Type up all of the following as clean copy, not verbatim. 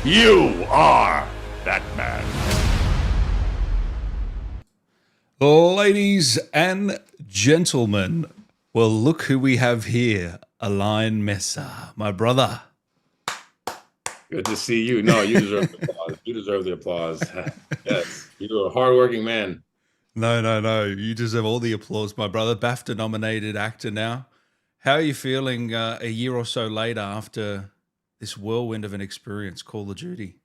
You are that man. Ladies and gentlemen, well, look who we have here. Alain Mesa, my brother. Good to see you. No, you deserve the applause. You deserve the applause. Yes, you're a hardworking man. No. You deserve all the applause, my brother. BAFTA nominated actor now. How are you feeling a year or so later after this whirlwind of an experience, Call of Duty?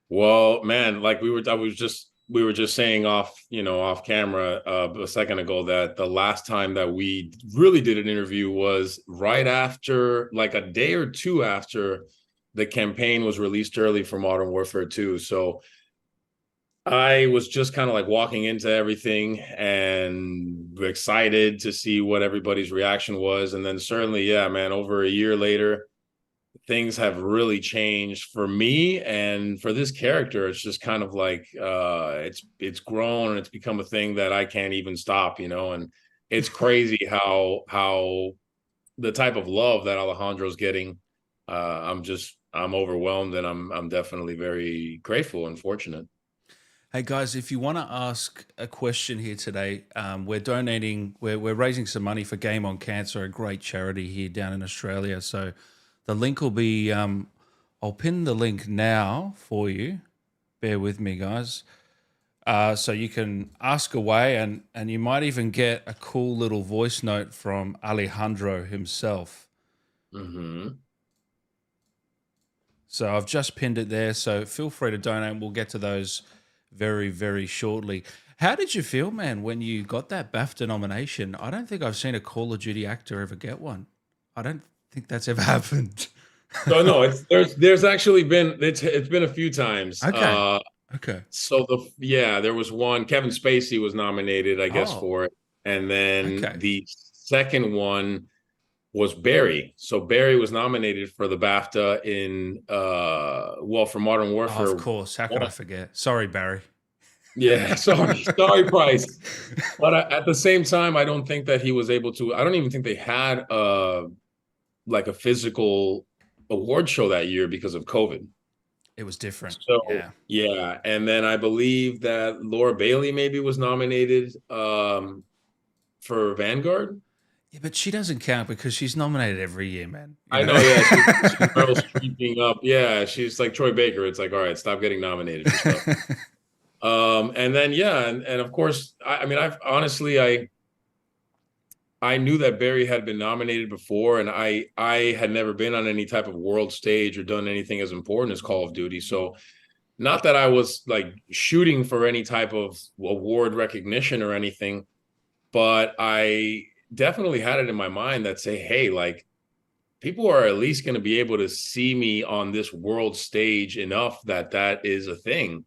Well, man, like we were just saying off camera a second ago that the last time that we really did an interview was right after, like a day or two after the campaign was released early for Modern Warfare 2. So I was just kind of like walking into everything and excited to see what everybody's reaction was. And then certainly, yeah, man, over a year later, things have really changed for me and for this character. It's just kind of like it's grown and it's become a thing that I can't even stop, and it's crazy how the type of love that Alejandro's getting. I'm overwhelmed, and I'm definitely very grateful and fortunate. Hey guys, if you want to ask a question here today, we're raising some money for Game on Cancer, a great charity here down in Australia. So the link will be, I'll pin the link now for you. Bear with me, guys. So you can ask away, and you might even get a cool little voice note from Alejandro himself. Mm-hmm. So I've just pinned it there. So feel free to donate. We'll get to those very, very shortly. How did you feel, man, when you got that BAFTA nomination? I don't think I've seen a Call of Duty actor ever get one. I don't think that's ever happened. So no, there's actually been it's been a few times. Okay. Okay. So there was one. Kevin Spacey was nominated, I guess, Oh, for it, and then okay. the second one was Barry. So Barry was nominated for the BAFTA for Modern Oh, Warfare. of course. How could I forget? Sorry, Barry. Yeah, sorry, Price. But at the same time, I don't think that he was able to. I don't even think they had like a physical award show that year because of COVID. It was different. So Yeah. yeah, and then I believe that Laura Bailey maybe was nominated for Vanguard. Yeah, but she doesn't count because she's nominated every year, man. I know, yeah, she's Meryl Streeping up. Yeah, she's like Troy Baker. It's like, all right, stop getting nominated for stuff. And then yeah, and of course, I mean, I've honestly, I knew that Barry had been nominated before, and I had never been on any type of world stage or done anything as important as Call of Duty. So not that I was like shooting for any type of award recognition or anything, but I definitely had it in my mind that say, hey, like people are at least going to be able to see me on this world stage enough that is a thing.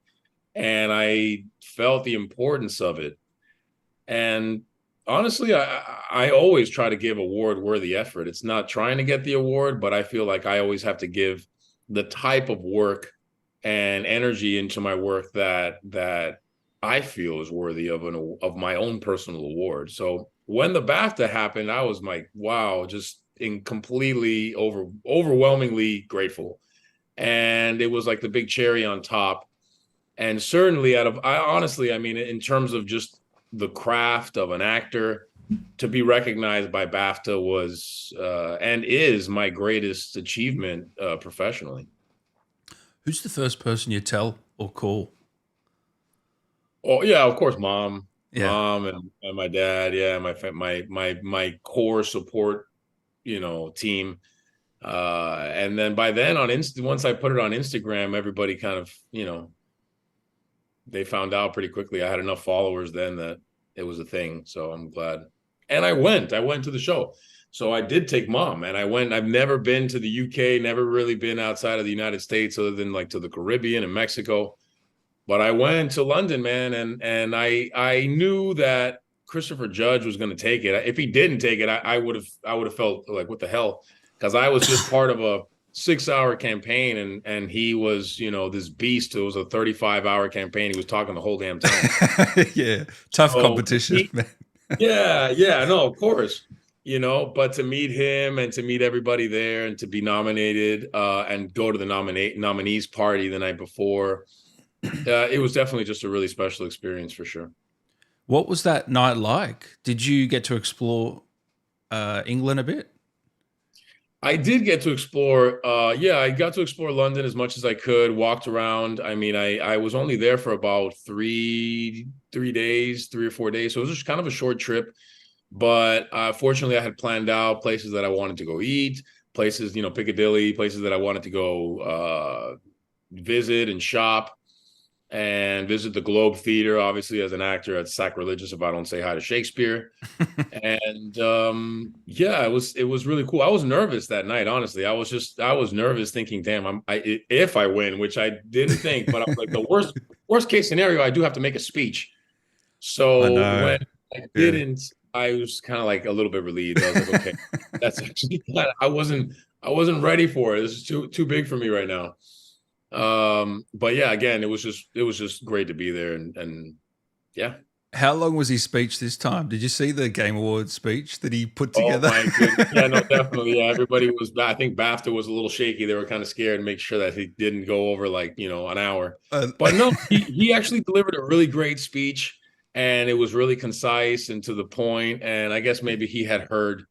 And I felt the importance of it. And honestly, I always try to give award worthy effort. It's not trying to get the award, but I feel like I always have to give the type of work and energy into my work that I feel is worthy of my own personal award. So when the BAFTA happened, I was like, wow, just completely overwhelmingly grateful. And it was like the big cherry on top. And certainly I mean, in terms of just the craft of an actor, to be recognized by BAFTA was and is my greatest achievement professionally. Who's the first person you tell or call? Oh yeah, of course, mom, Yeah. and my dad. Yeah, my core support, team. And then by then once I put it on Instagram, everybody kind of, they found out pretty quickly. I had enough followers then that it was a thing. So I'm glad. And I went to the show. So I did take mom, and I went. I've never been to the UK, never really been outside of the United States other than like to the Caribbean and Mexico. But I went to London, man, and I knew that Christopher Judge was going to take it. If he didn't take it, I would have felt like, what the hell? Because I was just part of a 6-hour campaign, and he was, this beast. It was a 35-hour campaign. He was talking the whole damn time. Yeah. Tough competition, man. Yeah, no, of course. but to meet him and to meet everybody there and to be nominated and go to the nominees party the night before, it was definitely just a really special experience for sure. What was that night like? Did you get to explore England a bit? I did get to explore. Yeah, I got to explore London as much as I could. Walked around. I mean, I was only there for about 3 days, 3 or 4 days. So it was just kind of a short trip. But fortunately, I had planned out places that I wanted to go eat, places, Piccadilly, places that I wanted to go visit and shop and visit the Globe Theater. Obviously, as an actor, it's sacrilegious if I don't say hi to Shakespeare. And yeah, it was really cool. I was nervous that night, honestly. I was nervous thinking, damn, if I win, which I didn't think, but I was like, the worst case scenario, I do have to make a speech. I So know. when I Yeah. didn't, I was kind of like a little bit relieved. I was like, okay, that's actually I wasn't ready for it. This is too big for me right now. But yeah, again, it was just great to be there and yeah. How long was his speech this time? Did you see the Game Awards speech that he put Oh together? my goodness. Yeah, no, definitely. Yeah, everybody was, I think BAFTA was a little shaky. They were kind of scared to make sure that he didn't go over like, an hour. Uh, But no, he actually delivered a really great speech and it was really concise and to the point. And I guess maybe he had heard,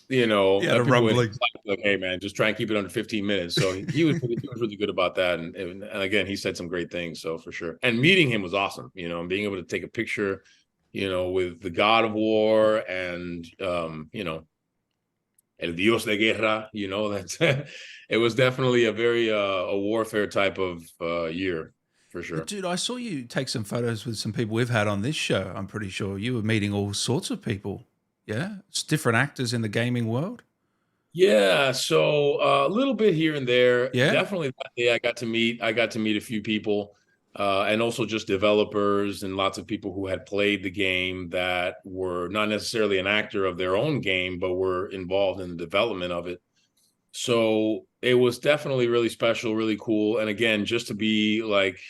he had a people in his rumbling. life like, hey man, just try and keep it under 15 minutes. So he was really good about that. And again, he said some great things. So for sure. And meeting him was awesome, and being able to take a picture, with the God of War and El Dios de Guerra, that's it was definitely a very a warfare type of year for But sure. dude, I saw you take some photos with some people we've had on this show. I'm pretty sure you were meeting all sorts of people. Yeah, it's different actors in the gaming world. Yeah, so a little bit here and there. Yeah, Definitely that day I got to meet a few people, and also just developers and lots of people who had played the game that were not necessarily an actor of their own game, but were involved in the development of it. So it was definitely really special, really cool. And again, just to be like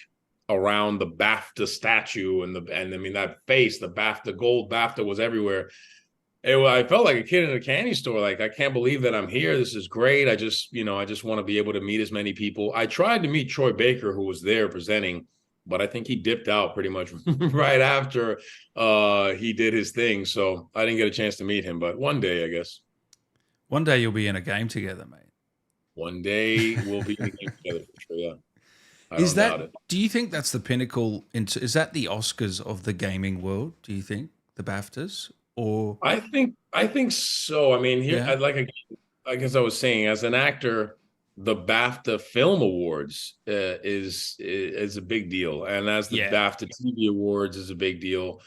around the BAFTA statue and I mean that face, the BAFTA gold BAFTA was everywhere. I felt like a kid in a candy store. Like, I can't believe that I'm here. This is great. I just want to be able to meet as many people. I tried to meet Troy Baker, who was there presenting, but I think he dipped out pretty much right after he did his thing. So I didn't get a chance to meet him, but one day, I guess. one day you'll be in a game together, One day mate. we'll be in the game together for sure. Yeah, I Is don't doubt that? it. Do you think that's the pinnacle? Into is that the Oscars of the gaming world? Do you think the BAFTAs or I think so. I mean, here, yeah, I guess I was saying, as an actor, the BAFTA Film Awards is a big deal, and as the yeah? BAFTA TV Awards is a big deal.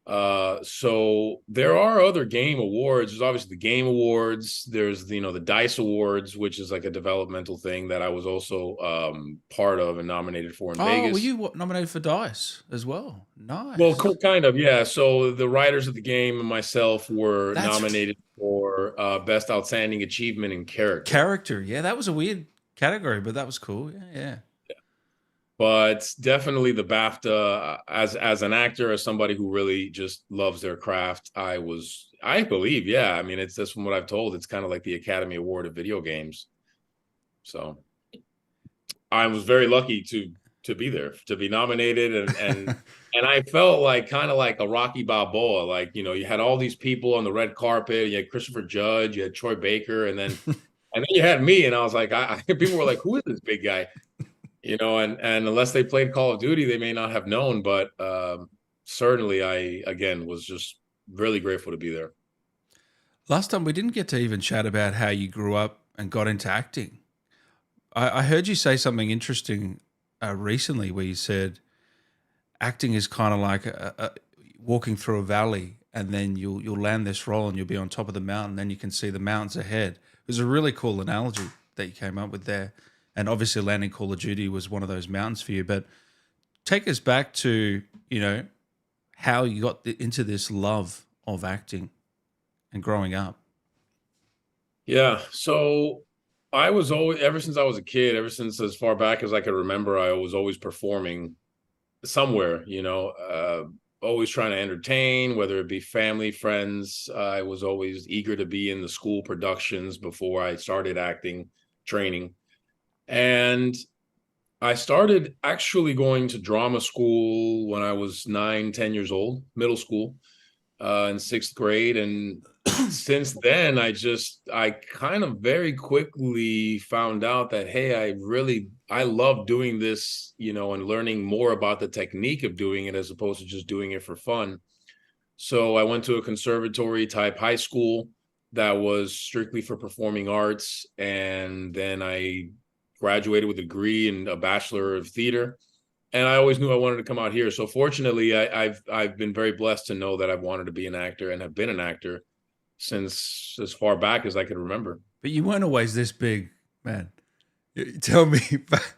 So there are other game awards. There's obviously the Game Awards. There's the Dice Awards, which is like a developmental thing that I was also part of and nominated for in Oh, were Vegas. you nominated for Dice as well? Well, Nice. kind of, yeah. So the writers of the game and myself were That's nominated for Best Outstanding Achievement in Character. character. Yeah, that was a weird category, but that was cool. Yeah, yeah. But definitely the BAFTA, as an actor, as somebody who really just loves their craft, I believe, yeah. I mean, it's just from what I've told, it's kind of like the Academy Award of video games. So I was very lucky to be there, to be nominated, and I felt like kind of like a Rocky Balboa. Like, you had all these people on the red carpet. You had Christopher Judge, you had Troy Baker, and then you had me, and I was like, people were like, "Who is this big guy?" And unless they played Call of Duty, they may not have known. But certainly, I again was just really grateful to be there. Last time we didn't get to even chat about how you grew up and got into acting. I heard you say something interesting recently, where you said acting is kind of like walking through a valley, and then you'll land this role, and you'll be on top of the mountain, then you can see the mountains ahead. It was a really cool analogy that you came up with there, and obviously landing Call of Duty was one of those mountains for you. But take us back to how you got into this love of acting and growing up. Yeah. So I was always, ever since I was a kid, ever since as far back as I could remember, I was always performing somewhere. always trying to entertain, whether it be family, friends. I was always eager to be in the school productions before I started acting training. And I started actually going to drama school when I was 9, 10 years old, middle school, in sixth grade. And since then, I kind of very quickly found out that, hey, I love doing this, and learning more about the technique of doing it as opposed to just doing it for fun. So I went to a conservatory type high school that was strictly for performing arts. And then I graduated with a degree and a bachelor of theater. And I always knew I wanted to come out here. So fortunately, I've been very blessed to know that I've wanted to be an actor and have been an actor since as far back as I could remember. But you weren't always this big, man. Tell me,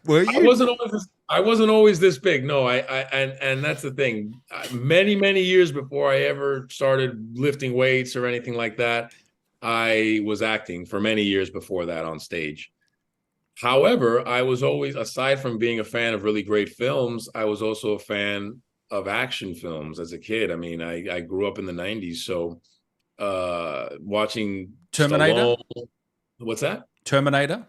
were I you? wasn't always this, I wasn't always this big. No, and that's the thing. Many years before I ever started lifting weights or anything like that, I was acting for many years before that on stage. However, I was always, aside from being a fan of really great films, I was also a fan of action films as a kid. I mean, I grew up in the 90s, so watching Terminator? Stallone. What's that? Terminator?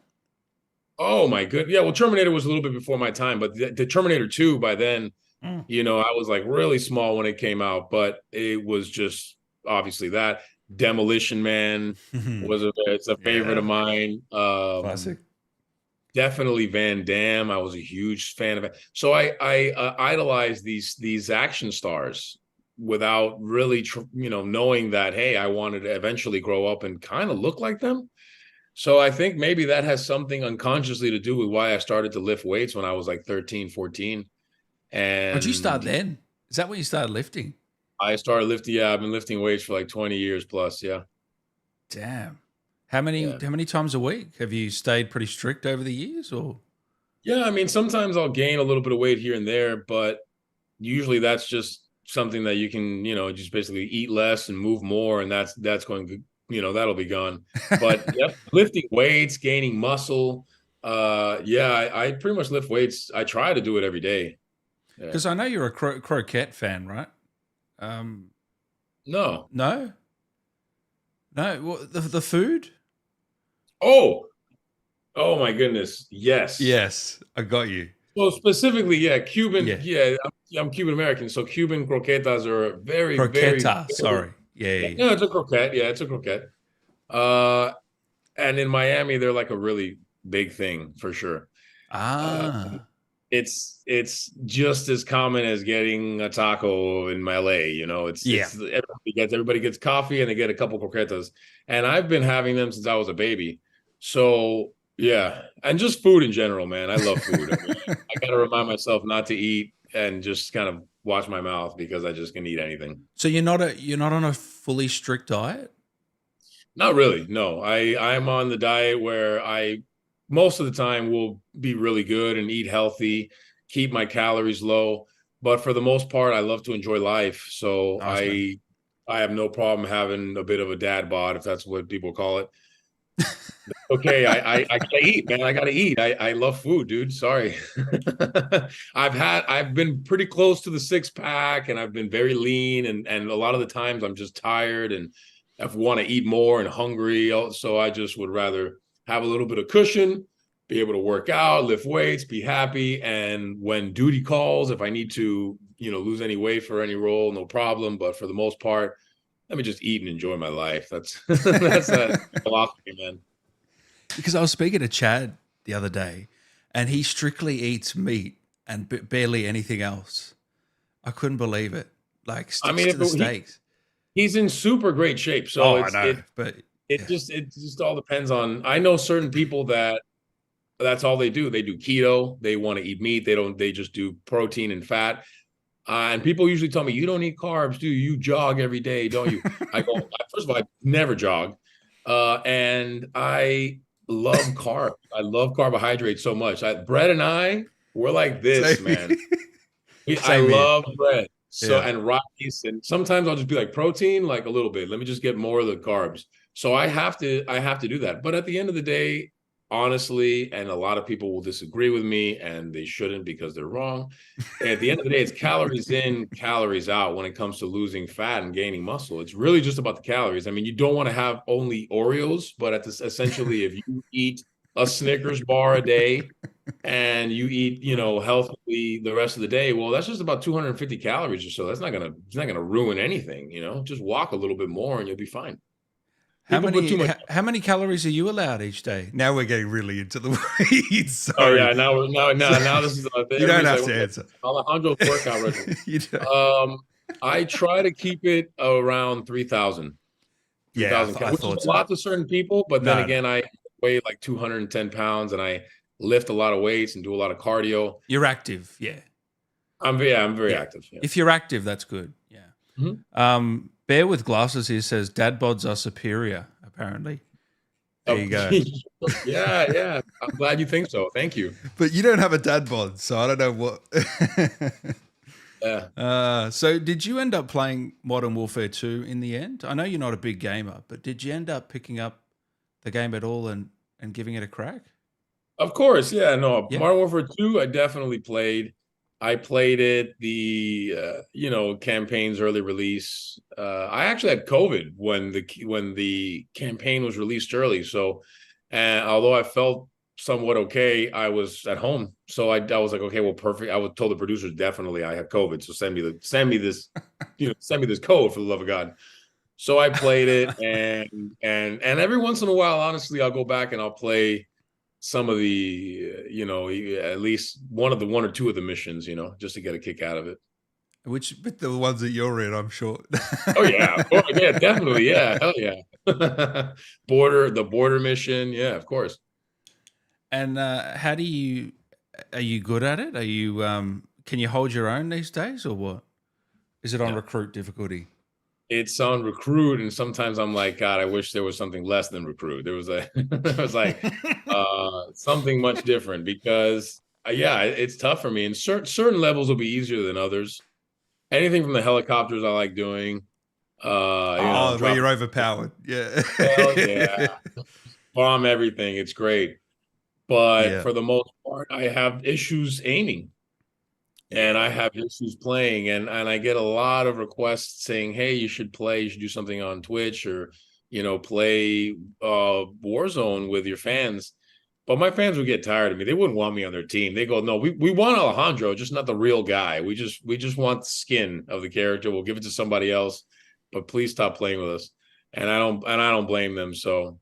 Oh my good. Yeah, well, Terminator was a little bit before my time, but the Terminator 2 by then, Mm. I was like really small when it came out, but it was just obviously that. Demolition Man it's a favorite Yeah, of mine. classic. Definitely Van Damme. I was a huge fan of it. So I idolized these action stars without really knowing that, hey, I wanted to eventually grow up and kind of look like them. So I think maybe that has something unconsciously to do with why I started to lift weights when I was like 13, 14. Would you start And then? Is that when you started lifting? I started lifting. Yeah, I've been lifting weights for like 20 years plus. Yeah. Damn. How many times a week? Have you stayed pretty strict over the years or? Yeah. I mean, sometimes I'll gain a little bit of weight here and there, but usually that's just something that you can, just basically eat less and move more. And that's going to, that'll be gone. But yep, lifting weights, gaining muscle. Yeah, I pretty much lift weights. I try to do it every day. Yeah. Because I know you're a croquette fan, right? Um, No. no, no. Well, the food. Oh, oh my goodness. Yes. Yes, I got you. So specifically, yeah, Cuban. Yeah, Yeah, I'm Cuban American, so Cuban croquetas are croqueta. very. Sorry. Yeah, yeah, yeah. Yeah, it's a croquette. Yeah, it's a croquette. Uh, and in Miami, they're like a really big thing for sure. Uh, Ah, it's just as common as getting a taco in LA. yeah. It's everybody gets coffee and they get a couple croquetas, and I've been having them since I was a baby. So yeah, and just food in general, man. I love food. I mean, I got to remind myself not to eat and just kind of watch my mouth because I just can eat anything. So you're not on a fully strict diet. Not really. No, I'm on the diet where I most of the time will be really good and eat healthy, keep my calories low. But for the most part, I love to enjoy life. So Nice, man. I have no problem having a bit of a dad bod, if that's what people call it. Okay, I gotta eat, man. I gotta eat. I love food, dude. Sorry. I've been pretty close to the six pack and I've been very lean and a lot of the times I'm just tired and I want to eat more and hungry. So I just would rather have a little bit of cushion, be able to work out, lift weights, be happy. And when duty calls, if I need to, lose any weight for any role, no problem. But for the most part, let me just eat and enjoy my life. That's that's that philosophy, man. Because I was speaking to Chad the other day, and he strictly eats meat and barely anything else. I couldn't believe it. Like I sticks mean, to the steaks. he's in super great shape. So Oh, I know, but yeah, it just all depends on. I know certain people that that's all they do. They do keto. They want to eat meat. They just do protein and fat. And people usually tell me, you don't eat carbs, do you? You jog every day, don't you? I go, first of all, I never jog. And I love carbs. I love carbohydrates so much. Bread and we're like this, same, man. I same here. love bread. So, Yeah, and rice. And sometimes I'll just be like protein, like a little bit. Let me just get more of the carbs. So I have to do that. But at the end of the day, honestly, and a lot of people will disagree with me, and they shouldn't because they're wrong. At the end of the day, it's calories in, calories out when it comes to losing fat and gaining muscle. It's really just about the calories. I mean, you don't want to have only Oreos, but at this, essentially, if you eat a Snickers bar a day and you eat, healthily the rest of the day, well, that's just about 250 calories or so. It's not gonna ruin anything, Just walk a little bit more and you'll be fine. How People put many too much. how many calories are you allowed each day? Now we're getting really into the weeds. Oh Sorry. yeah, now this is You don't everybody's have like, to okay, answer. Alejandro's workout regimen. You don't. I try to keep it around 3,000, Yeah, 3,000 I calories, which is thought a so. lot to certain people. But then No. again, I weigh like 210 pounds and I lift a lot of weights and do a lot of cardio. You're active. Yeah. I'm very Yeah. active. Yeah. If you're active, that's good. Yeah. Mhm. Bear with glasses here says dad bods are superior, apparently. There you go. Yeah, yeah. I'm glad you think so. Thank you. But you don't have a dad bod, so I don't know what. Yeah. So did you end up playing Modern Warfare 2 in the end? I know you're not a big gamer, but did you end up picking up the game at all and giving it a crack? Of course, yeah, no. Yeah. Modern Warfare 2, I definitely played. I played it campaign's early release. I actually had COVID when the campaign was released early. So, and although I felt somewhat okay, I was at home. So I was like, okay, well, perfect. I told the producers definitely I have COVID. So send me this code for the love of God. So I played it and every once in a while, honestly, I'll go back and I'll play some of the at least one or two of the missions, just to get a kick out of it. But the ones that you're in, I'm sure. Oh yeah, of course. Yeah, definitely. Yeah, hell yeah. The border mission, yeah, of course. And are you good at it? Are you can you hold your own these days or what? Is it on No, recruit difficulty? it's on recruit, and sometimes I'm like, God, I wish there was something less than recruit. There was there was like something much different because yeah, it's tough for me, and certain levels will be easier than others. Anything from the helicopters I like doing. Oh, where Drop. you're overpowered. Yeah. Hell yeah, bomb everything. It's great, but Yeah. for the most part, I have issues aiming, and I Yeah. have issues playing, and I get a lot of requests saying, "Hey, you should play. You should do something on Twitch or play Warzone with your fans." But my fans would get tired of me. They wouldn't want me on their team. They go, "No, we want Alejandro, just not the real guy. We just want the skin of the character. We'll give it to somebody else, but please stop playing with us." And I don't blame them. So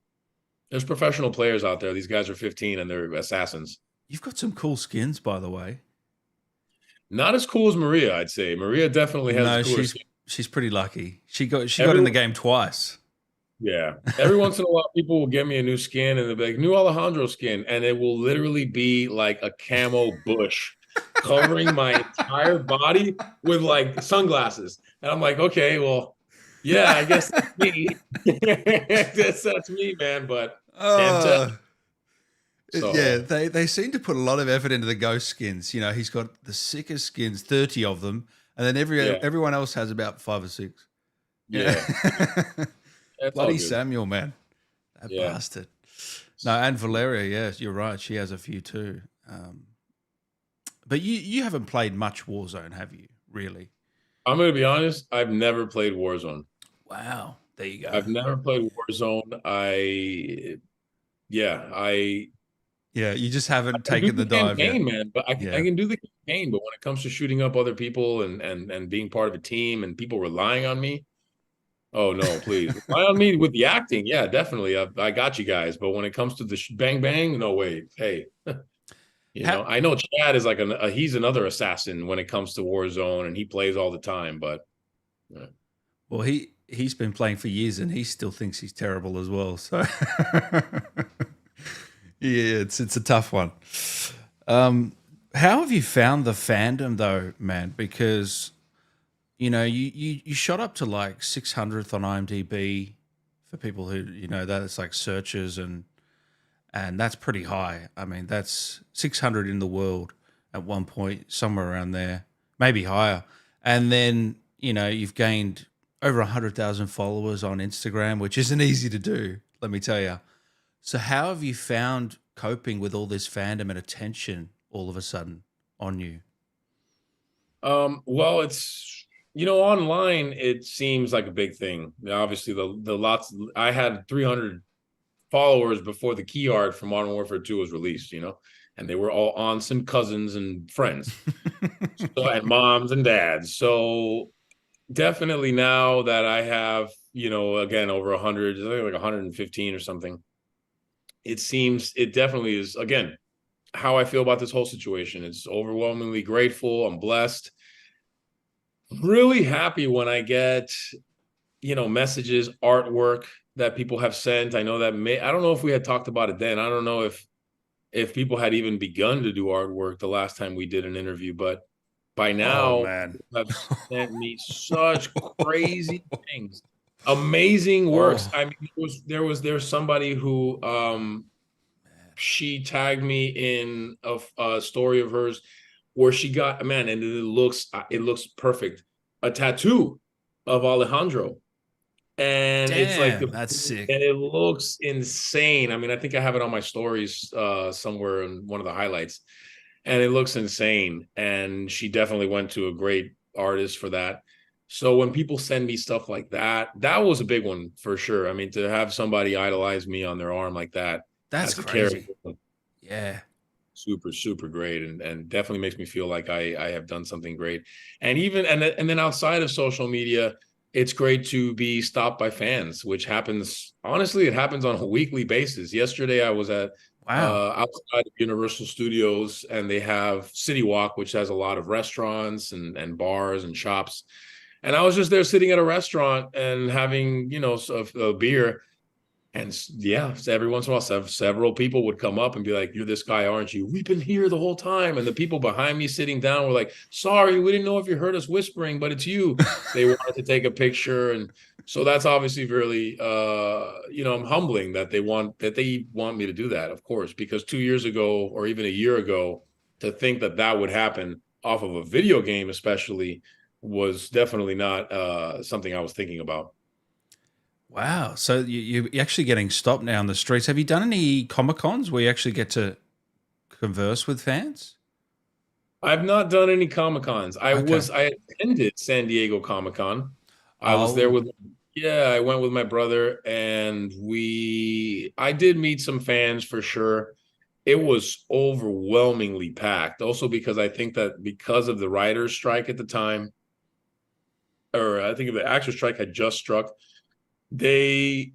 there's professional players out there. These guys are 15 and they're assassins. You've got some cool skins, by the way. Not as cool as Maria, I'd say. Maria definitely has the No, cooler she's skin. she's pretty lucky. She got in Every the game twice. Yeah. Every once in a while, people will get me a new skin and they'll be like, new Alejandro skin. And it will literally be like a camo bush covering my entire body with like sunglasses. And I'm like, okay, well, yeah, I guess that's me. That's me, man, but can't tell. Oh, yeah, So they seem to put a lot of effort into the ghost skins. You know, he's got the sickest skins, 30 of them, and then yeah, everyone else has about 5 or 6. Yeah. yeah. That's all Bloody good. Samuel, man. That Yeah. bastard. No, and Valeria, yes, you're right. She has a few too. But you haven't played much Warzone, have you? Really? I'm gonna be honest, I've never played Warzone. Wow. There you go. I've never played Warzone. Yeah, I Yeah, you just haven't can do taken the the dive yet. campaign, man, but I Yeah. can do the campaign. But when it comes to shooting up other people and being part of a team and people relying on me, oh no, please rely on me with the acting. Yeah, definitely, I got you guys. But when it comes to the bang bang, no way. Hey, How, I know Chad is like he's another assassin when it comes to Warzone, and he plays all the time. But uh, well, he's been playing for years and he still thinks he's terrible as well. So yeah, it's a tough one. How have you found the fandom though, man? Because you shot up to like 600th on IMDb for people who that's like searches and that's pretty high. I mean, that's 600 in the world at one point, somewhere around there, maybe higher. And then you've gained over 100,000 followers on Instagram, which isn't easy to do, let me tell you. So how have you found coping with all this fandom and attention all of a sudden on you? Well, it's online it seems like a big thing. Obviously, the lots I had 300 followers before the key art for Modern Warfare 2 was released, and they were all aunts and cousins and friends, so and moms and dads. So definitely now that I have, again over 100, I think like 115 or something, it definitely is again how I feel about this whole situation. It's overwhelmingly grateful. I'm blessed. Really happy when I get, messages, artwork that people have sent. I know that I don't know if we had talked about it then. I don't know if people had even begun to do artwork the last time we did an interview, but by Oh now man. people have sent me such crazy things, amazing works. Oh I mean, there's somebody who she tagged me in a story of hers where she got, man, and it looks perfect, a tattoo of Alejandro, and it's like damn, that's sick. and it looks insane. I mean, I think I have it on my stories somewhere in one of the highlights, and it looks insane. And she definitely went to a great artist for that. So when people send me stuff like that, that was a big one for sure. I mean, to have somebody idolize me on their arm like that That's as a character, crazy. Yeah. super super great, and definitely makes me feel like I have done something great. And even and then outside of social media, it's great to be stopped by fans, which happens, honestly, it happens on a weekly basis. Yesterday I was at Wow. outside of Universal Studios, and they have City Walk, which has a lot of restaurants and bars and shops, and I was just there sitting at a restaurant and having, a beer. And yeah, every once in a while, several people would come up and be like, "You're this guy, aren't you? We've been here the whole time." And the people behind me sitting down were like, "Sorry, we didn't know if you heard us whispering, but it's you." They wanted to take a picture, and so that's obviously really, I'm humbling that they want me to do that, of course, because 2 years ago or even a year ago, to think that that would happen off of a video game, especially, was definitely not something I was thinking about. Wow. So you're actually getting stopped now on the streets. Have you done any Comic Cons where you actually get to converse with fans? I've not done any Comic Cons. Okay. I attended San Diego Comic Con. I was there Oh, with, yeah, I went with my brother, and I did meet some fans for sure. It was overwhelmingly packed. Also because I think that because of the writers' strike at the time, or I think the actors' strike had just struck, they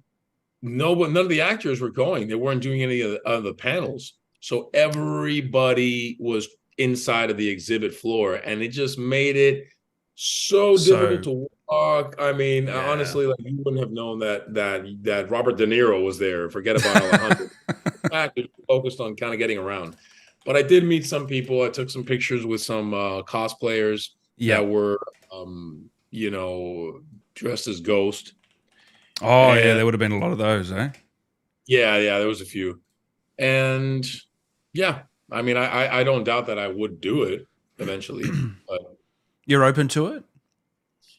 no, but none of the actors were going. They weren't doing any of the panels. So everybody was inside of the exhibit floor, and it just made it so difficult so to walk. I mean, yeah. honestly, like you wouldn't have known that Robert De Niro was there. Forget about Alejandro. In fact, it focused on kind of getting around. But I did meet some people. I took some pictures with some cosplayers that Yep. were, dressed as Ghost. Oh yeah, And there would have been a lot of those, eh? yeah, there was a few. And yeah, I mean, I don't doubt that I would do it eventually, but You're open to it?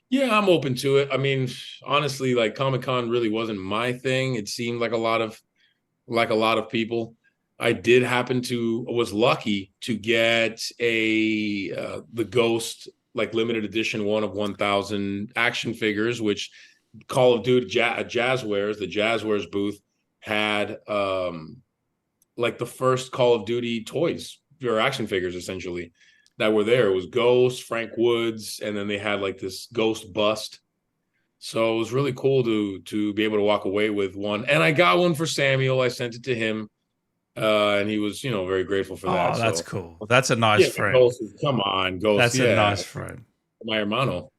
yeah, I'm open to it. I mean, honestly, like Comic Con really wasn't my thing. It seemed like a lot of people. I did happen to was lucky to get the Ghost, like, limited edition, one of 1,000 action figures, which Call of Duty Jazzwares, the Jazzwares booth had, like the first Call of Duty toys or action figures essentially that were there. It was Ghost, Frank Woods, and then they had like this Ghost bust. So it was really cool to be able to walk away with one. And I got one for Samuel. I sent it to him. And he was, very grateful for that. Oh, that's So cool. That's a nice yeah, friend. Ghost, come on, Ghost, That's a yeah, nice friend. my hermano.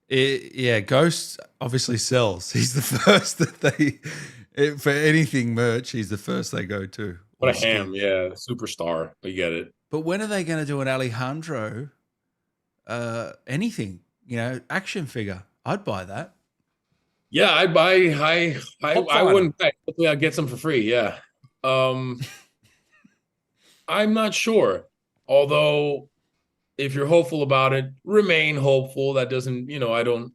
Yeah, Ghost obviously sells. He's the first that for anything merch. He's the first they go to, or What a ham, skins. yeah, superstar. We get it. But when are they going to do an Alejandro? Anything, action figure? I'd buy that. Yeah, I'd buy. I Pop I fighter. wouldn't bet. Hopefully, I'll get some for free. Yeah. Um, I'm not sure. Although, if you're hopeful about it, remain hopeful. That doesn't, I don't.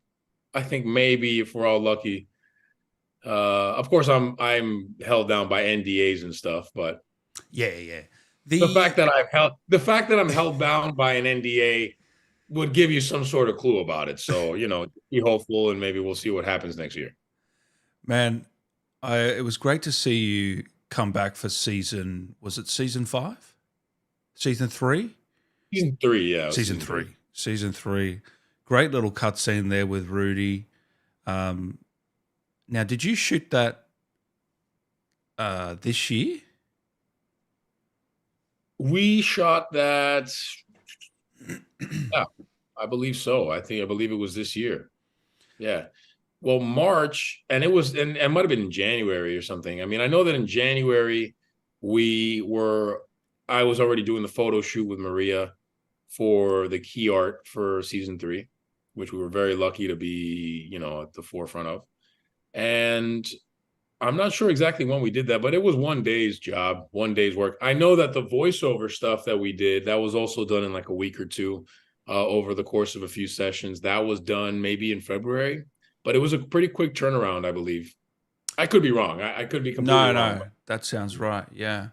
I think maybe if we're all lucky. Of course, I'm held down by NDAs and stuff, but Yeah, yeah. The fact that I'm held bound by an NDA would give you some sort of clue about it. So, be hopeful and maybe we'll see what happens next year. Man, it was great to see you come back for was it season 5? Season 3? Season 3, yeah, it was Season season 3. 3. Season 3. Great little cutscene there with Rudy. Um, Now, did you shoot that this year? We shot that, yeah, I believe so. I believe it was this year. Yeah. Well, March, and it might have been in January or something. I mean, I know that in January we were, I was already doing the photo shoot with Maria for the key art for season 3, which we were very lucky to be, at the forefront of. And I'm not sure exactly when we did that, but it was one day's job, one day's work. I know that the voiceover stuff that we did, that was also done in like a week or two, over the course of a few sessions. That was done maybe in February, but it was a pretty quick turnaround, I believe. I could be wrong. I could be completely No, wrong. no, that sounds right. Yeah.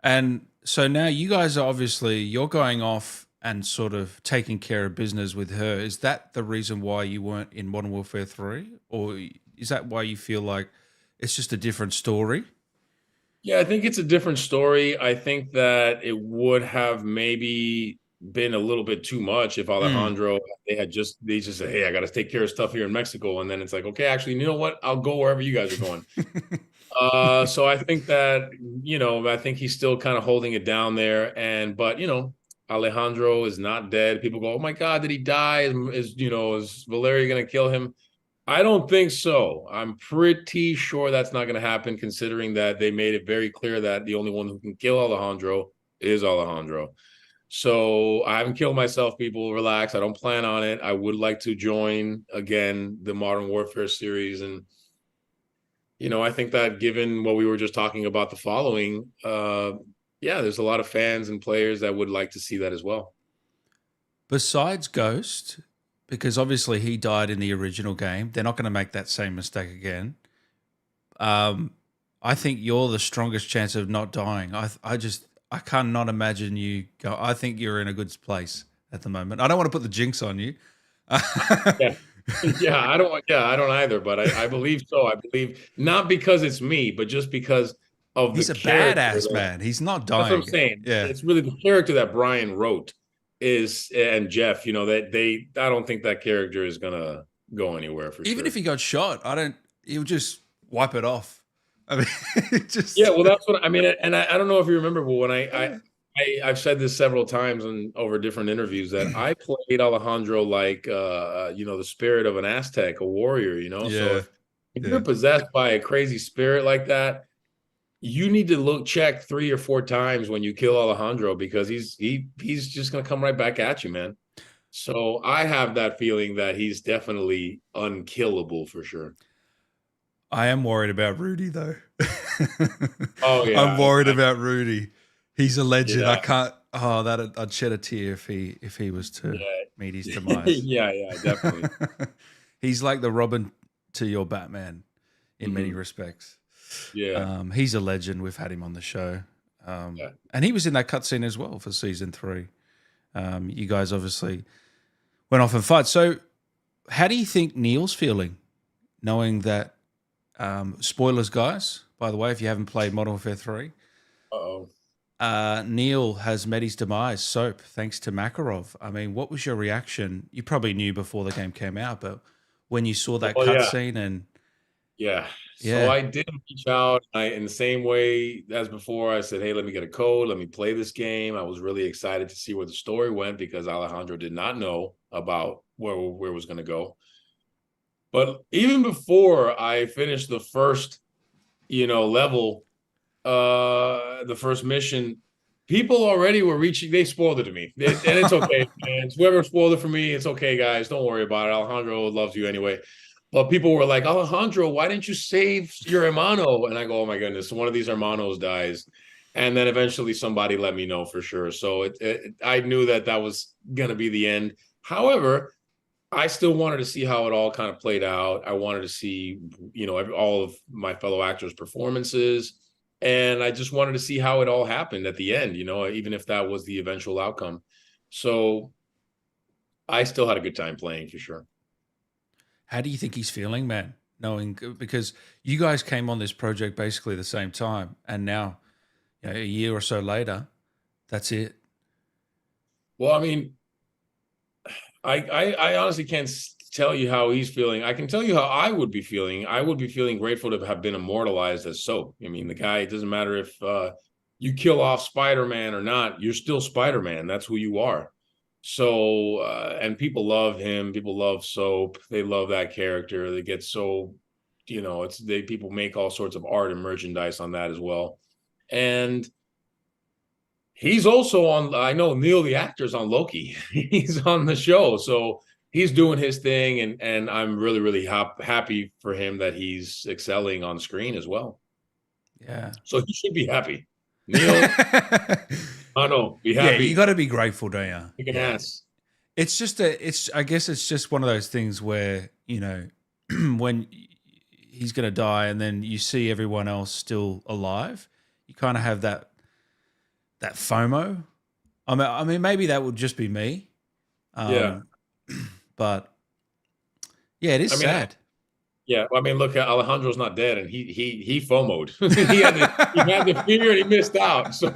And so now you guys are obviously you're going off and sort of taking care of business with her. Is that the reason why you weren't in Modern Warfare 3? Or is that why you feel like it's just a different story? Yeah, I think it's a different story. I think that it would have maybe been a little bit too much if Mm. Alejandro they just said, "Hey, I got to take care of stuff here in Mexico," and then it's like, "Okay, actually, you know what? I'll go wherever you guys are going." So I think that I think he's still kind of holding it down there, but Alejandro is not dead. People go, "Oh my God, did he die? Is Valeria gonna kill him?" I don't think so. I'm pretty sure that's not going to happen, considering that they made it very clear that the only one who can kill Alejandro is Alejandro. So I haven't killed myself, people. Relax. I don't plan on it. I would like to join again the Modern Warfare series. And, I think that given what we were just talking about the following, yeah, there's a lot of fans and players that would like to see that as well. Besides Ghost, because obviously he died in the original game, they're not going to make that same mistake again. I think you're the strongest chance of not dying. I cannot imagine you go. I think you're in a good place at the moment. I don't want to put the jinx on you. Yeah. I don't either, but I believe so. I believe not because it's me, but just because of the He's a character. badass man. He's not That's what I'm dying. saying. Yeah. It's really the character that Brian wrote and Jeff, I don't think that character is gonna go anywhere for Even if sure. he got shot, he'll just wipe it off. I mean, Yeah, just well, that's what I mean, and I don't know if you remember, but when I've said this several times and over different interviews that I played Alejandro like the spirit of an Aztec, a warrior, So yeah, if you're yeah. possessed by a crazy spirit like that, you need to check 3 or 4 times when you kill Alejandro because he's just gonna come right back at you, man. So I have that feeling that he's definitely unkillable for sure. I am worried about Rudy though. Oh I'm yeah, worried about Rudy. He's a legend. I yeah, can't. Oh, that I'd shed a tear if he was to yeah, meet his demise. yeah, definitely. He's like the Robin to your Batman in many Hmm. respects. Yeah, He's a legend. We've had him on the show, yeah. and he was in that cutscene as well for season 3. You guys obviously went off and fight. So, how do you think Neil's feeling, knowing that? Spoilers, guys. By the way, if you haven't played Modern Warfare 3, Uh-oh. Neil has met his demise. Soap, thanks to Makarov. I mean, what was your reaction? You probably knew before the game came out, but when you saw that Well, yeah, cutscene, and yeah. So yeah, I did reach out. In the same way as before, I said, "Hey, let me get a code. Let me play this game." I was really excited to see where the story went because Alejandro did not know about where it was going to go. But even before I finished the first, level, the first mission, people already were reaching. They spoiled it to me, and it's okay, man. Whoever spoiled it for me, it's okay, guys. Don't worry about it. Alejandro loves you anyway. But people were like, Alejandro, why didn't you save your hermano? And I go, oh my goodness, one of these hermanos dies. And then eventually somebody let me know for sure. So I knew that was going to be the end. However, I still wanted to see how it all kind of played out. I wanted to see, all of my fellow actors' performances. And I just wanted to see how it all happened at the end, even if that was the eventual outcome. So I still had a good time playing for sure. How do you think he's feeling, man? Knowing because you guys came on this project basically the same time, and now a year or so later, that's it. Well, I mean, I honestly can't tell you how he's feeling. I can tell you how I would be feeling. I would be feeling grateful to have been immortalized as Soap. I mean, the guy, it doesn't matter if you kill off Spider-Man or not, you're still Spider-Man. That's who you are. So, and people love him. People love Soap. They love that character. They get so, people make all sorts of art and merchandise on that as well. And he's also on, I know Neil the actor's on Loki. He's on the show. So he's doing his thing. And I'm really, really happy for him that he's excelling on screen as well. Yeah. So he should be happy. Neil, I know, be Yeah, you happy. got to be grateful, don't you? Take an Yeah. ass. I guess it's just one of those things where, when he's going to die and then you see everyone else still alive, you kind of have that FOMO. I mean, maybe that would just be me. Yeah. But yeah, it is I mean, sad. yeah. I mean, look, Alejandro's not dead, and he FOMO'd. he had the fear, and he missed out. So,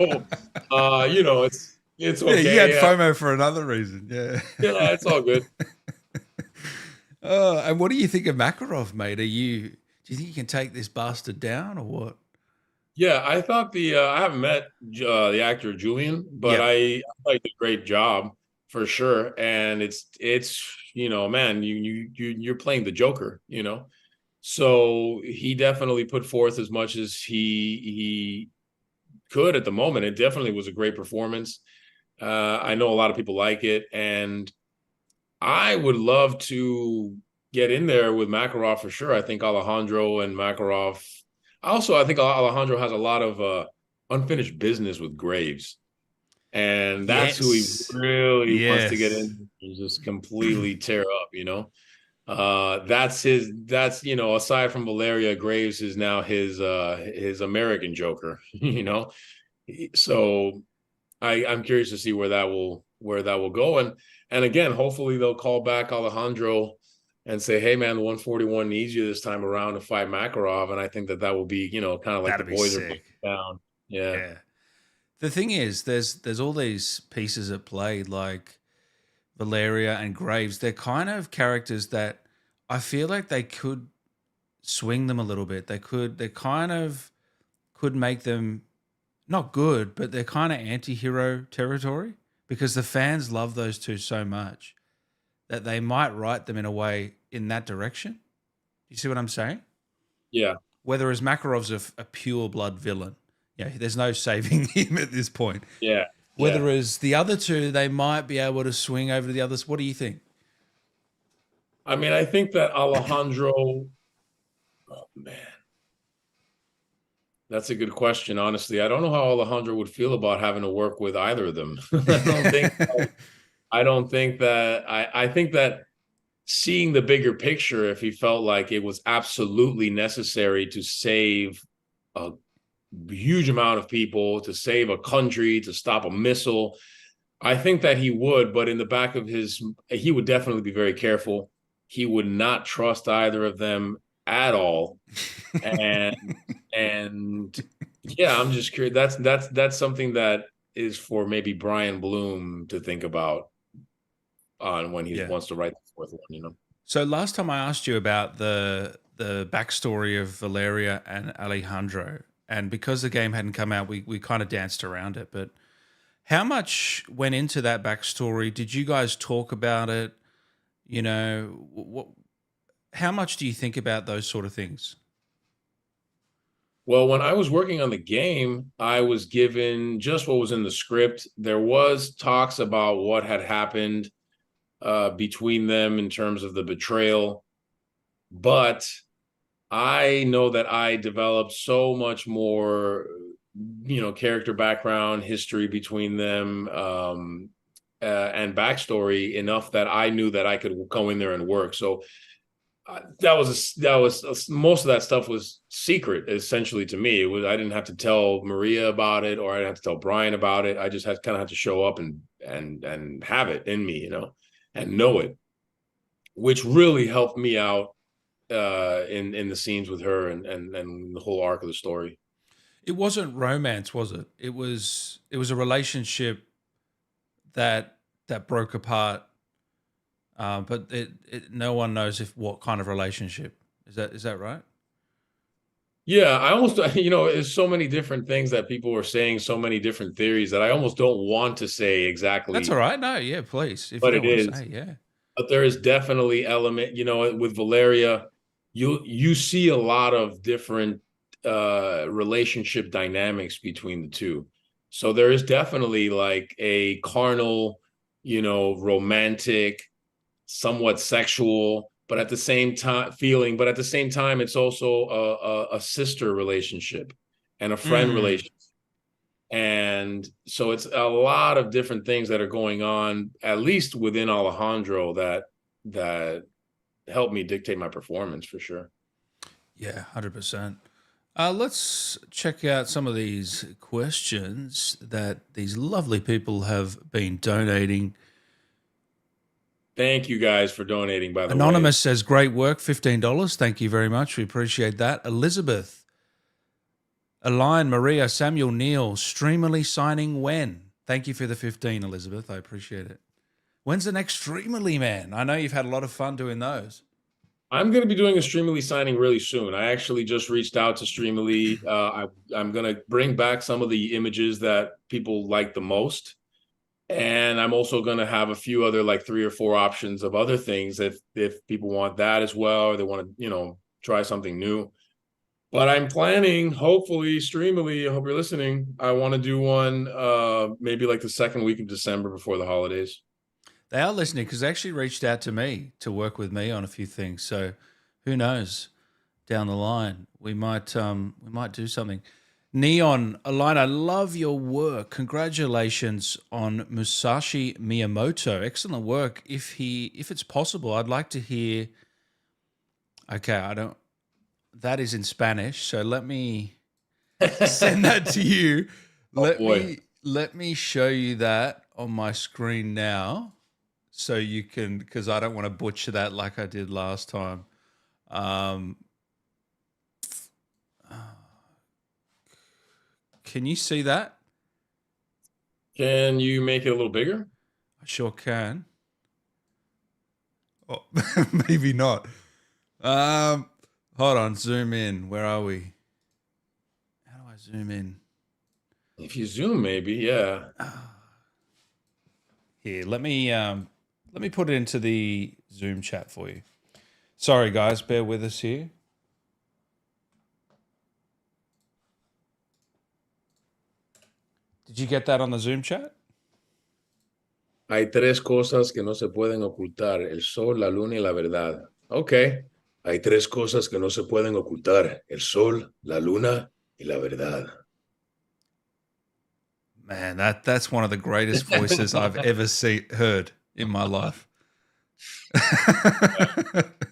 it's Yeah, you okay. had Yeah, FOMO for another reason. Yeah. yeah, it's all good. And what do you think of Makarov, mate? Do you think you can take this bastard down or what? Yeah, I thought I haven't met the actor Julian, but Yep. I thought he did a great job for sure. And it's man, you're playing the Joker. So he definitely put forth as much as he could at the moment. It definitely was a great performance. I know a lot of people like it, and I would love to get in there with Makarov for sure. I think Alejandro and Makarov. Also, I think Alejandro has a lot of unfinished business with Graves, and that's who he Yes. really wants to get Yes. in and just completely tear up. That's aside from Valeria, Graves is now his American Joker. So I'm curious to see where that will go. And again, hopefully they'll call back Alejandro and say, hey man, the 141 needs you this time around to fight Makarov. And I think that will be, kind of like the That'd be boys are sick. down. Yeah. Yeah. The thing is, there's all these pieces at play, like Valeria and Graves. They're kind of characters that I feel like they could swing them a little bit. They kind of could make them not good, but they're kind of anti-hero territory because the fans love those two so much that they might write them in a way in that direction. You see what I'm saying? Yeah. Whereas Makarov's a pure blood villain. Yeah, there's no saving him at this point. Yeah. Yeah. Whereas the other two, they might be able to swing over to the others. What do you think? I mean, I think that Alejandro, oh man, that's a good question. Honestly, I don't know how Alejandro would feel about having to work with either of them. I think that seeing the bigger picture, if he felt like it was absolutely necessary to save a huge amount of people, to save a country, to stop a missile, I think that he would, but in the back of he would definitely be very careful. He would not trust either of them at all. And and yeah, I'm just curious. That's something that is for maybe Brian Bloom to think about on when he Yeah. wants to write the fourth one. So last time I asked you about the backstory of Valeria and Alejandro, and because the game hadn't come out, we kind of danced around it. But how much went into that backstory? Did you guys talk about it? What? How much do you think about those sort of things? Well, when I was working on the game, I was given just what was in the script. There was talks about what had happened between them in terms of the betrayal, but I know that I developed so much more, character background, history between them, and backstory enough that I knew that I could go in there and work. So most of that stuff was secret essentially to me. It was I didn't have to tell Maria about it, or I didn't have to tell Brian about it. I just had kind of had to show up and have it in me, and know it, which really helped me out in the scenes with her and the whole arc of the story. It wasn't romance, was it? It was a relationship that broke apart. But no one knows if what kind of relationship is that right? Yeah, I almost, there's so many different things that people were saying, so many different theories that I almost don't want to say That's all exactly right. No, yeah, please. If you what don't it want to is. say, yeah. But there is definitely element, with Valeria, you see a lot of different relationship dynamics between the two. So there is definitely like a carnal, romantic, somewhat sexual, but at the same time feeling, but at the same time, it's also a sister relationship and a friend Mm. relationship. And so it's a lot of different things that are going on, at least within Alejandro, that helped me dictate my performance for sure. Yeah, 100%. Let's check out some of these questions that these lovely people have been donating. Thank you guys for donating, by the way. Anonymous says, great work, $15. Thank you very much. We appreciate that. Elizabeth, Alain, Maria, Samuel, Neil, Streamerly signing when? Thank you for the 15, Elizabeth. I appreciate it. When's the next Streamerly, man? I know you've had a lot of fun doing those. I'm going to be doing a Streamily signing really soon. I actually just reached out to Streamily. I'm going to bring back some of the images that people like the most. And I'm also going to have a few other, like 3 or 4 options of other things if people want that as well, or they want to, try something new. But I'm planning, hopefully, Streamily, I hope you're listening. I want to do one maybe like the second week of December before the holidays. They are listening because they actually reached out to me to work with me on a few things. So who knows? Down the line, we might do something. Neon, Alain, I love your work. Congratulations on Musashi Miyamoto. Excellent work. If it's possible, I'd like to hear. Okay, I don't. That is in Spanish, so let me send that to you. Oh Let boy. me let me show you that on my screen now, so you can, because I don't want to butcher that like I did last time. Um, can you see that? Can you make it a little bigger? I sure can. Oh, maybe not. Um, Hold on, zoom in. Where are we? How do I zoom in? If you zoom, maybe, yeah. Here, let me put it into the Zoom chat for you. Sorry, guys, bear with us here. Did you get that on the Zoom chat? Hay 3 cosas que no se pueden ocultar, el sol, la luna y la verdad. Ok. Hay 3 cosas que no se pueden ocultar, el sol, la luna y la verdad. Man, that's one of the greatest voices I've ever heard in my life.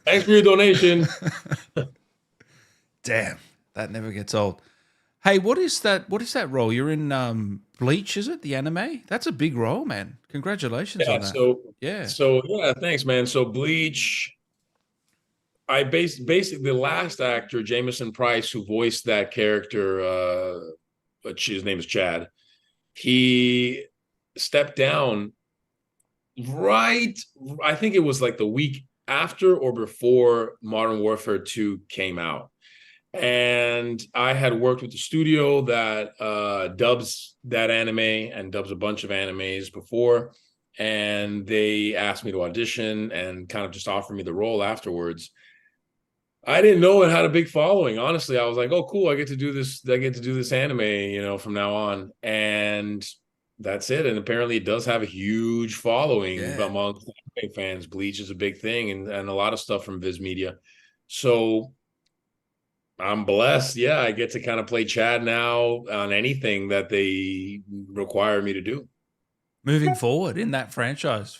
Thanks for your donation. Damn, that never gets old. Hey, what is that? What is that role? You're in Bleach, is it? The anime? That's a big role, man. Congratulations Yeah, on that. so Yeah. so yeah, thanks, man. So Bleach, I basically the last actor, Jameson Price, who voiced that character, but his name is Chad. He stepped down right. I think it was like the week after or before Modern Warfare 2 came out. And I had worked with the studio that dubs that anime and dubs a bunch of animes before. And they asked me to audition and kind of just offered me the role afterwards. I didn't know it had a big following. Honestly, I was like, "Oh, cool! I get to do this. I get to do this anime, from now on." And that's it. And apparently, it does have a huge following Yeah. among anime fans. Bleach is a big thing, and a lot of stuff from Viz Media. So I'm blessed. Yeah, I get to kind of play Chad now on anything that they require me to do. Moving forward in that franchise.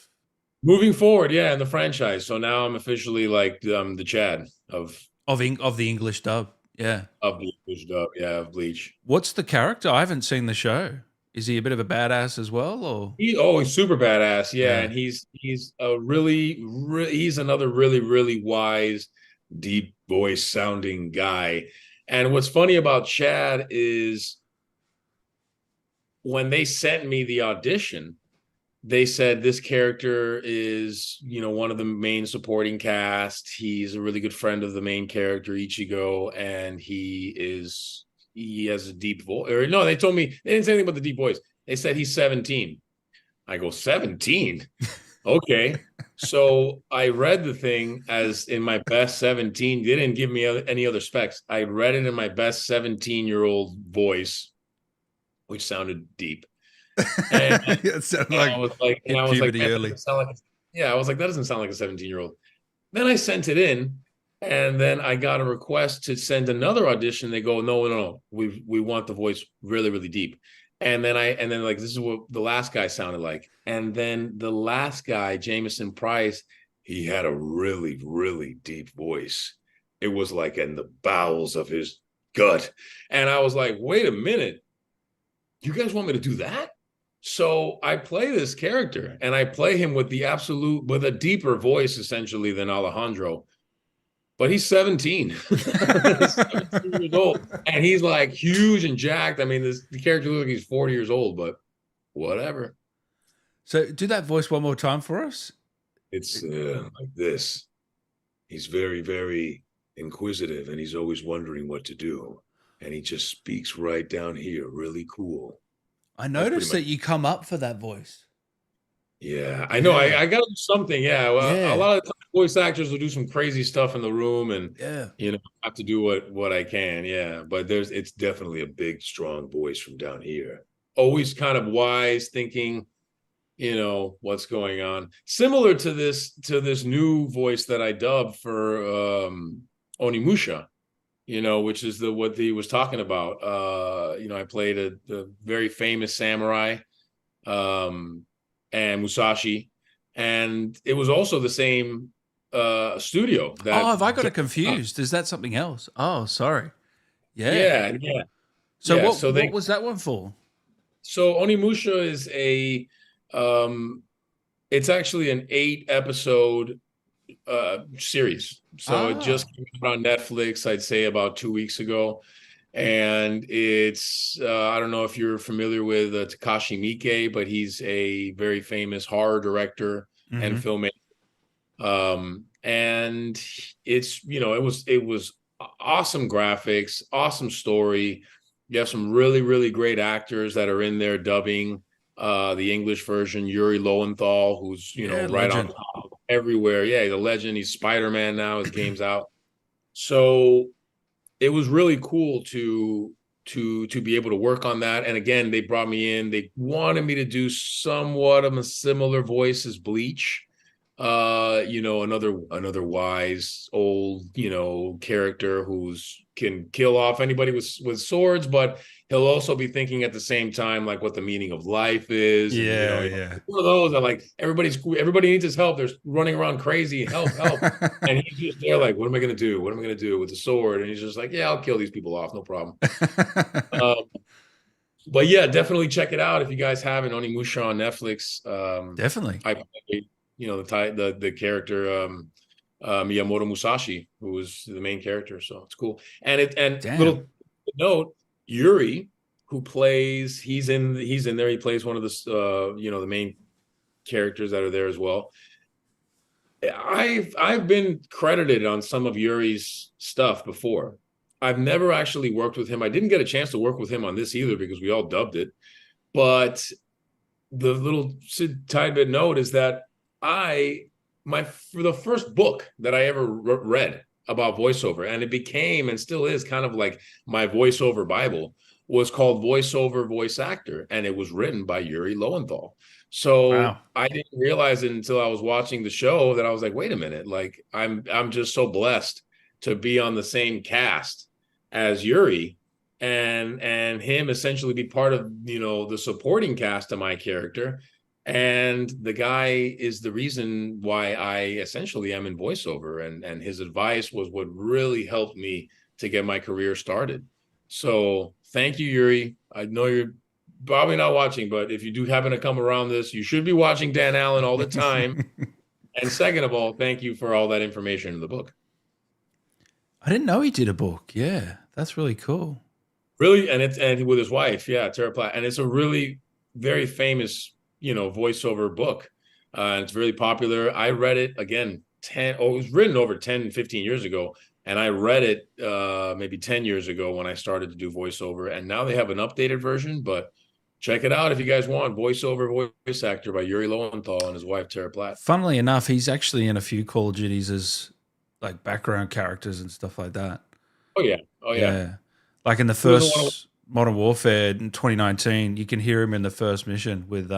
moving forward, yeah, in the franchise. So now I'm officially like the Chad Of the English dub. Yeah. of the English dub, yeah, of Bleach. What's the character? I haven't seen the show. Is he a bit of a badass as well, or? He's super badass, yeah, Yeah. and he's a he's another really wise, deep voice sounding guy. And what's funny about Chad is when they sent me the audition, they said this character is, one of the main supporting cast. He's a really good friend of the main character Ichigo, and he has a deep voice. Or no, they told me they didn't say anything about the deep voice. They said he's 17. I go, 17? Okay. So I read the thing as in my best 17. They didn't give me any other specs. I read it in my best 17-year-old voice, which sounded deep. And, It sounded and I was like, and hit I was like, puberty man, that early. doesn't sound like, yeah, I was like, that doesn't sound like a 17-year-old. Then I sent it in, and then I got a request to send another audition. They go, no, we want the voice really deep. And then like this is what the last guy sounded like. And then the last guy, Jameson Price, he had a really deep voice. It was like in the bowels of his gut. And I was like, wait a minute, you guys want me to do that? So I play this character and I play him with with a deeper voice essentially than Alejandro, but he's 17. He's 17 years old and he's like huge and jacked. I mean, the character looks like he's 40 years old, but whatever. So do that voice one more time for us. It's like this. He's very inquisitive and he's always wondering what to do. And he just speaks right down here, really cool. I That's pretty noticed much. that you come up for that voice. Yeah, I know. Yeah. I got to do something. Yeah, well, a Yeah. lot of times voice actors will do some crazy stuff in the room, and Yeah. have to do what I can. Yeah, but it's definitely a big, strong voice from down here. Always kind of wise, thinking, what's going on. Similar to this new voice that I dubbed for Onimusha. Which is what he was talking about. I played a very famous samurai. And Musashi, and it was also the same studio Oh, that. have I got it confused? Is that something else? Oh, sorry. Yeah. Yeah. So So what was that one for? Onimusha is um, it's actually an 8 episode series. So it Ah. just came out on Netflix, I'd say about 2 weeks ago. And it's I don't know if you're familiar with Takashi Miike, but he's a very famous horror director and Hmm. filmmaker. And it's it was awesome graphics, awesome story. You have some really great actors that are in there dubbing the English version. Yuri Lowenthal, who's Yeah, right on legend. top everywhere. Yeah, he's a legend. He's Spider-Man now. His game's out. So it was really cool to be able to work on that. And again, they brought me in. They wanted me to do somewhat of a similar voice as Bleach. Another wise old, character who's can kill off anybody with swords, but he'll also be thinking at the same time like what the meaning of life is. And Yeah. one of those that like everybody needs his help. They're running around crazy, help. And he's just there like, what am I gonna do? What am I gonna do with the sword? And he's just like, yeah, I'll kill these people off, no problem. Um, but yeah, definitely check it out if you guys haven't. Onimusha on Netflix. Definitely. I played, the character Miyamoto Musashi, who was the main character, so it's cool. And Damn. little note, Yuri, who plays, he's in there. He plays one of the main characters that are there as well. I've been credited on some of Yuri's stuff before. I've never actually worked with him. I didn't get a chance to work with him on this either because we all dubbed it. But the little tiny bit note is that for the first book that I ever read about voiceover, and it became and still is kind of like my voiceover Bible, was called Voiceover Voice Actor, and it was written by Yuri Lowenthal. So Wow. I didn't realize it until I was watching the show that I was like, wait a minute, like I'm just so blessed to be on the same cast as Yuri and him essentially be part of the supporting cast of my character. And the guy is the reason why I essentially am in voiceover. And his advice was what really helped me to get my career started. So thank you, Yuri. I know you're probably not watching, but if you do happen to come around this, you should be watching Dan Allen all the time. And second of all, thank you for all that information in the book. I didn't know he did a book. Yeah, that's really cool. Really, and with his wife, yeah, Tara Platt, and it's a really very famous, voiceover book. And it's really popular. I read it again it was written over 10, 15 years ago, and I read it maybe 10 years ago when I started to do voiceover, and now they have an updated version, but check it out if you guys want. Voiceover voice actor by Yuri Lowenthal and his wife Tara Platt. Funnily enough, he's actually in a few Call of Duties as like background characters and stuff like that. Oh yeah. Oh yeah. Yeah. Like in the Who doesn't want to first Modern Warfare in 2019, you can hear him in the first mission with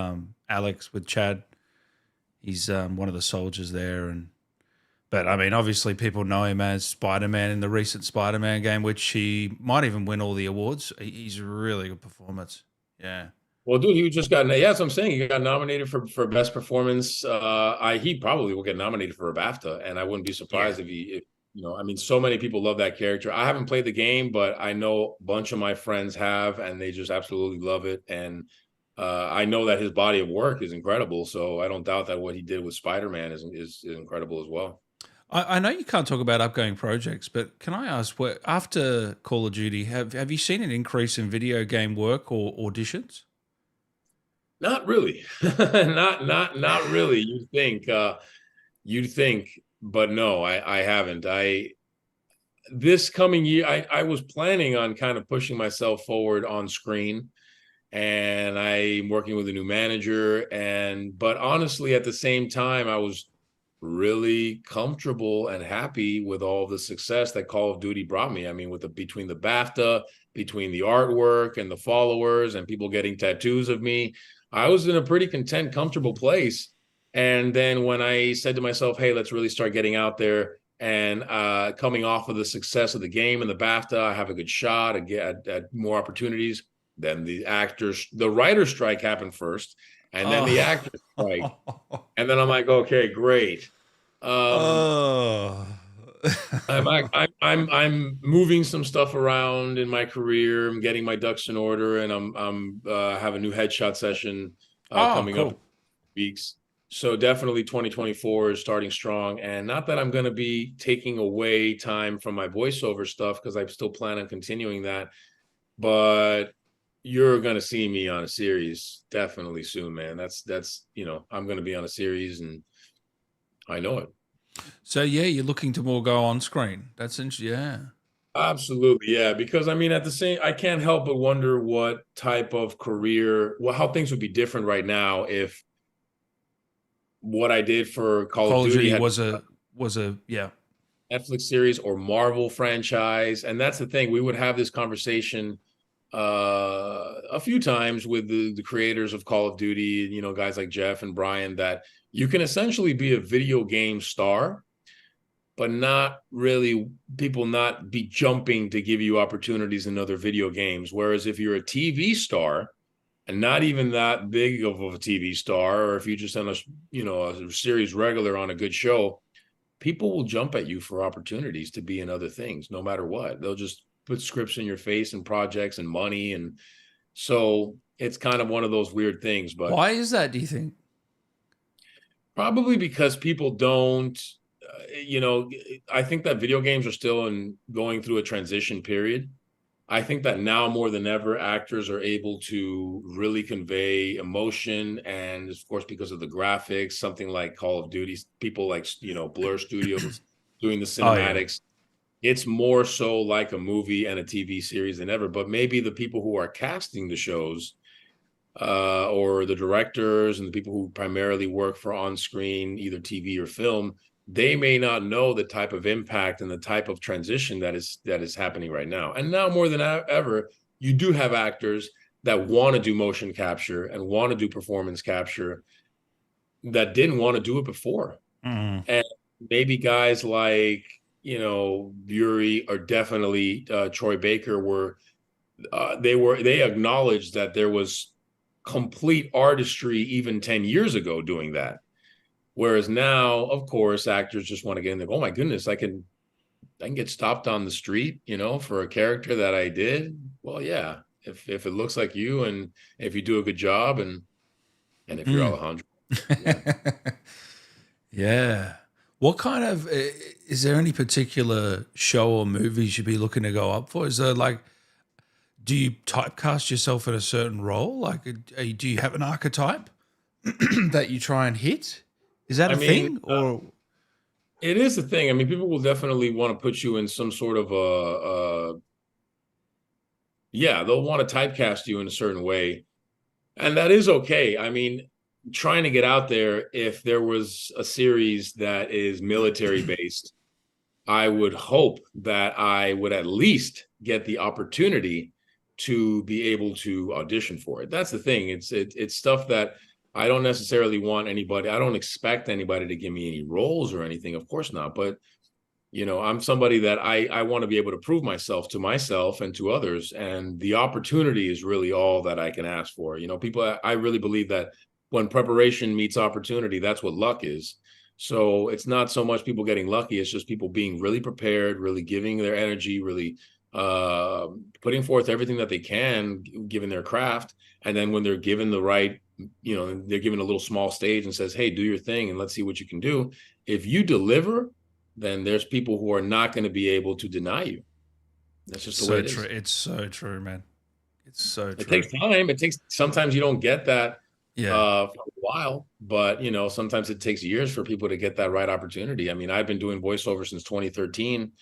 Alex, with Chad. He's one of the soldiers there. But I mean, obviously, people know him as Spider-Man in the recent Spider-Man game, which he might even win all the awards. He's a really good performance. Yeah. Well, dude, he just got, yeah, that's what I'm saying. He got nominated for best performance. He probably will get nominated for a BAFTA, and I wouldn't be surprised if I mean, so many people love that character. I haven't played the game, but I know a bunch of my friends have, and they just absolutely love it. And I know that his body of work is incredible, so I don't doubt that what he did with Spider-Man is incredible as well. I know you can't talk about upcoming projects, but can I ask, what after Call of Duty, have you seen an increase in video game work or auditions? Not really, not really. You'd think, but no, I haven't. This coming year, I was planning on kind of pushing myself forward on screen, and I'm working with a new manager. But honestly, at the same time, I was really comfortable and happy with all the success that Call of Duty brought me. I mean, between the BAFTA, between the artwork and the followers and people getting tattoos of me, I was in a pretty content, comfortable place. And then when I said to myself, hey, let's really start getting out there and coming off of the success of the game and the BAFTA, I have a good shot at more opportunities. Then the writer's strike happened first, and then the actor's strike. And then I'm like, okay, great. Oh. I'm moving some stuff around in my career. I'm getting my ducks in order, and I'm have a new headshot session coming Cool. up in weeks. So definitely 2024 is starting strong, and not that I'm going to be taking away time from my voiceover stuff because I still plan on continuing that, but you're going to see me on a series definitely soon, man. That's I'm going to be on a series, and I know it. So yeah, you're looking to more go on screen. That's interesting. Yeah. Absolutely, yeah. Because I mean, I can't help but wonder what type of career, how things would be different right now if what I did for Call of Duty had was a yeah. Netflix series or Marvel franchise. And that's the thing. We would have this conversation a few times with the creators of Call of Duty, guys like Jeff and Brian, that you can essentially be a video game star, but not really people not be jumping to give you opportunities in other video games. Whereas if you're a TV star and not even that big of a TV star, or if you're just on a series regular on a good show, people will jump at you for opportunities to be in other things, no matter what. They'll just put scripts in your face and projects and money. And so it's kind of one of those weird things, but Why is that, do you think? probably because people don't, I think that video games are still going through a transition period. I think that now more than ever, actors are able to really convey emotion. And of course, because of the graphics, something like Call of Duty, people like, Blur Studios doing the cinematics. It's more so like a movie and a TV series than ever. But maybe the people who are casting the shows or the directors and the people who primarily work for on-screen, either TV or film, they may not know the type of impact and the type of transition that is happening right now. And now more than ever, you do have actors that want to do motion capture and want to do performance capture that didn't want to do it before. And maybe guys like, Yuri or definitely Troy Baker they acknowledged that there was complete artistry even 10 years ago doing that. Whereas now, of course, actors just want to get in there. Oh my goodness, I can get stopped on the street, for a character that I did. Well, yeah, if it looks like you, and if you do a good job, and if you're Mm. Alejandro, yeah. Yeah. What kind of is there any particular show or movies you'd be looking to go up for? Is there like, do you typecast yourself in a certain role? Like, do you have an archetype that you try and hit? Is that I a mean, thing, or it is a thing. I mean, people will definitely want to put you in some sort of yeah, they'll want to typecast you in a certain way. And that is okay. I mean, trying to get out there, if there was a series that is military based, I would hope that I would at least get the opportunity to be able to audition for it. That's the thing. It's stuff that I don't necessarily want anybody. I don't expect anybody to give me any roles or anything. Of course not. But I'm somebody that I want to be able to prove myself to myself and to others. And the opportunity is really all that I can ask for. People, I really believe that when preparation meets opportunity, that's what luck is. So it's not so much people getting lucky. It's just people being really prepared, really giving their energy, really putting forth everything that they can, given their craft. And then when they're given the right, they're given a little small stage and says, hey, do your thing and let's see what you can do. If you deliver, then there's people who are not going to be able to deny you. That's just the way so it true? is. It's so true, man. It's so It true. takes time. Sometimes you don't get that Yeah. for a while, but sometimes it takes years for people to get that right opportunity. I mean, I've been doing voiceover since 2013,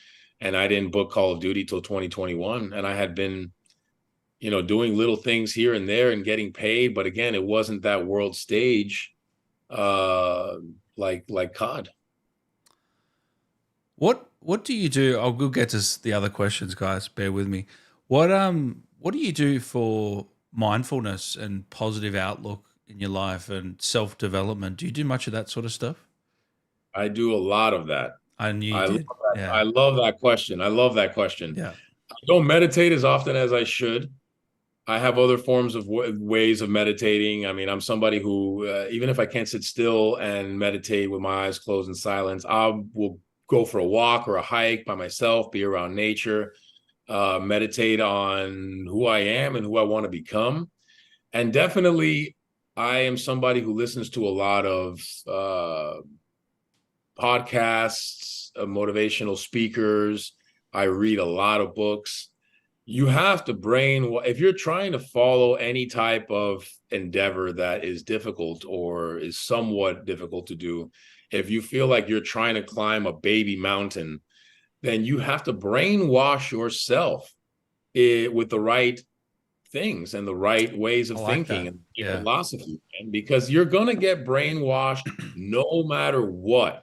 and I didn't book Call of Duty till 2021. And I had been, doing little things here and there and getting paid. But again, it wasn't that world stage like COD. What do you do? We'll get to the other questions, guys. Bear with me. What do you do for mindfulness and positive outlook in your life and self development? Do you do much of that sort of stuff? I do a lot of that. I knew you I love did. that. Yeah. I love that question. I love that question. Yeah. I don't meditate as often as I should. I have other forms of ways of meditating. I mean, I'm somebody who, even if I can't sit still and meditate with my eyes closed in silence, I will go for a walk or a hike by myself, be around nature, meditate on who I am and who I want to become. And definitely, I am somebody who listens to a lot of podcasts, motivational speakers. I read a lot of books. You have to if you're trying to follow any type of endeavor that is difficult or is somewhat difficult to do, if you feel like you're trying to climb a baby mountain, then you have to brainwash yourself with the right things and the right ways I of like thinking that. and Yeah. philosophy, because you're going to get brainwashed no matter what.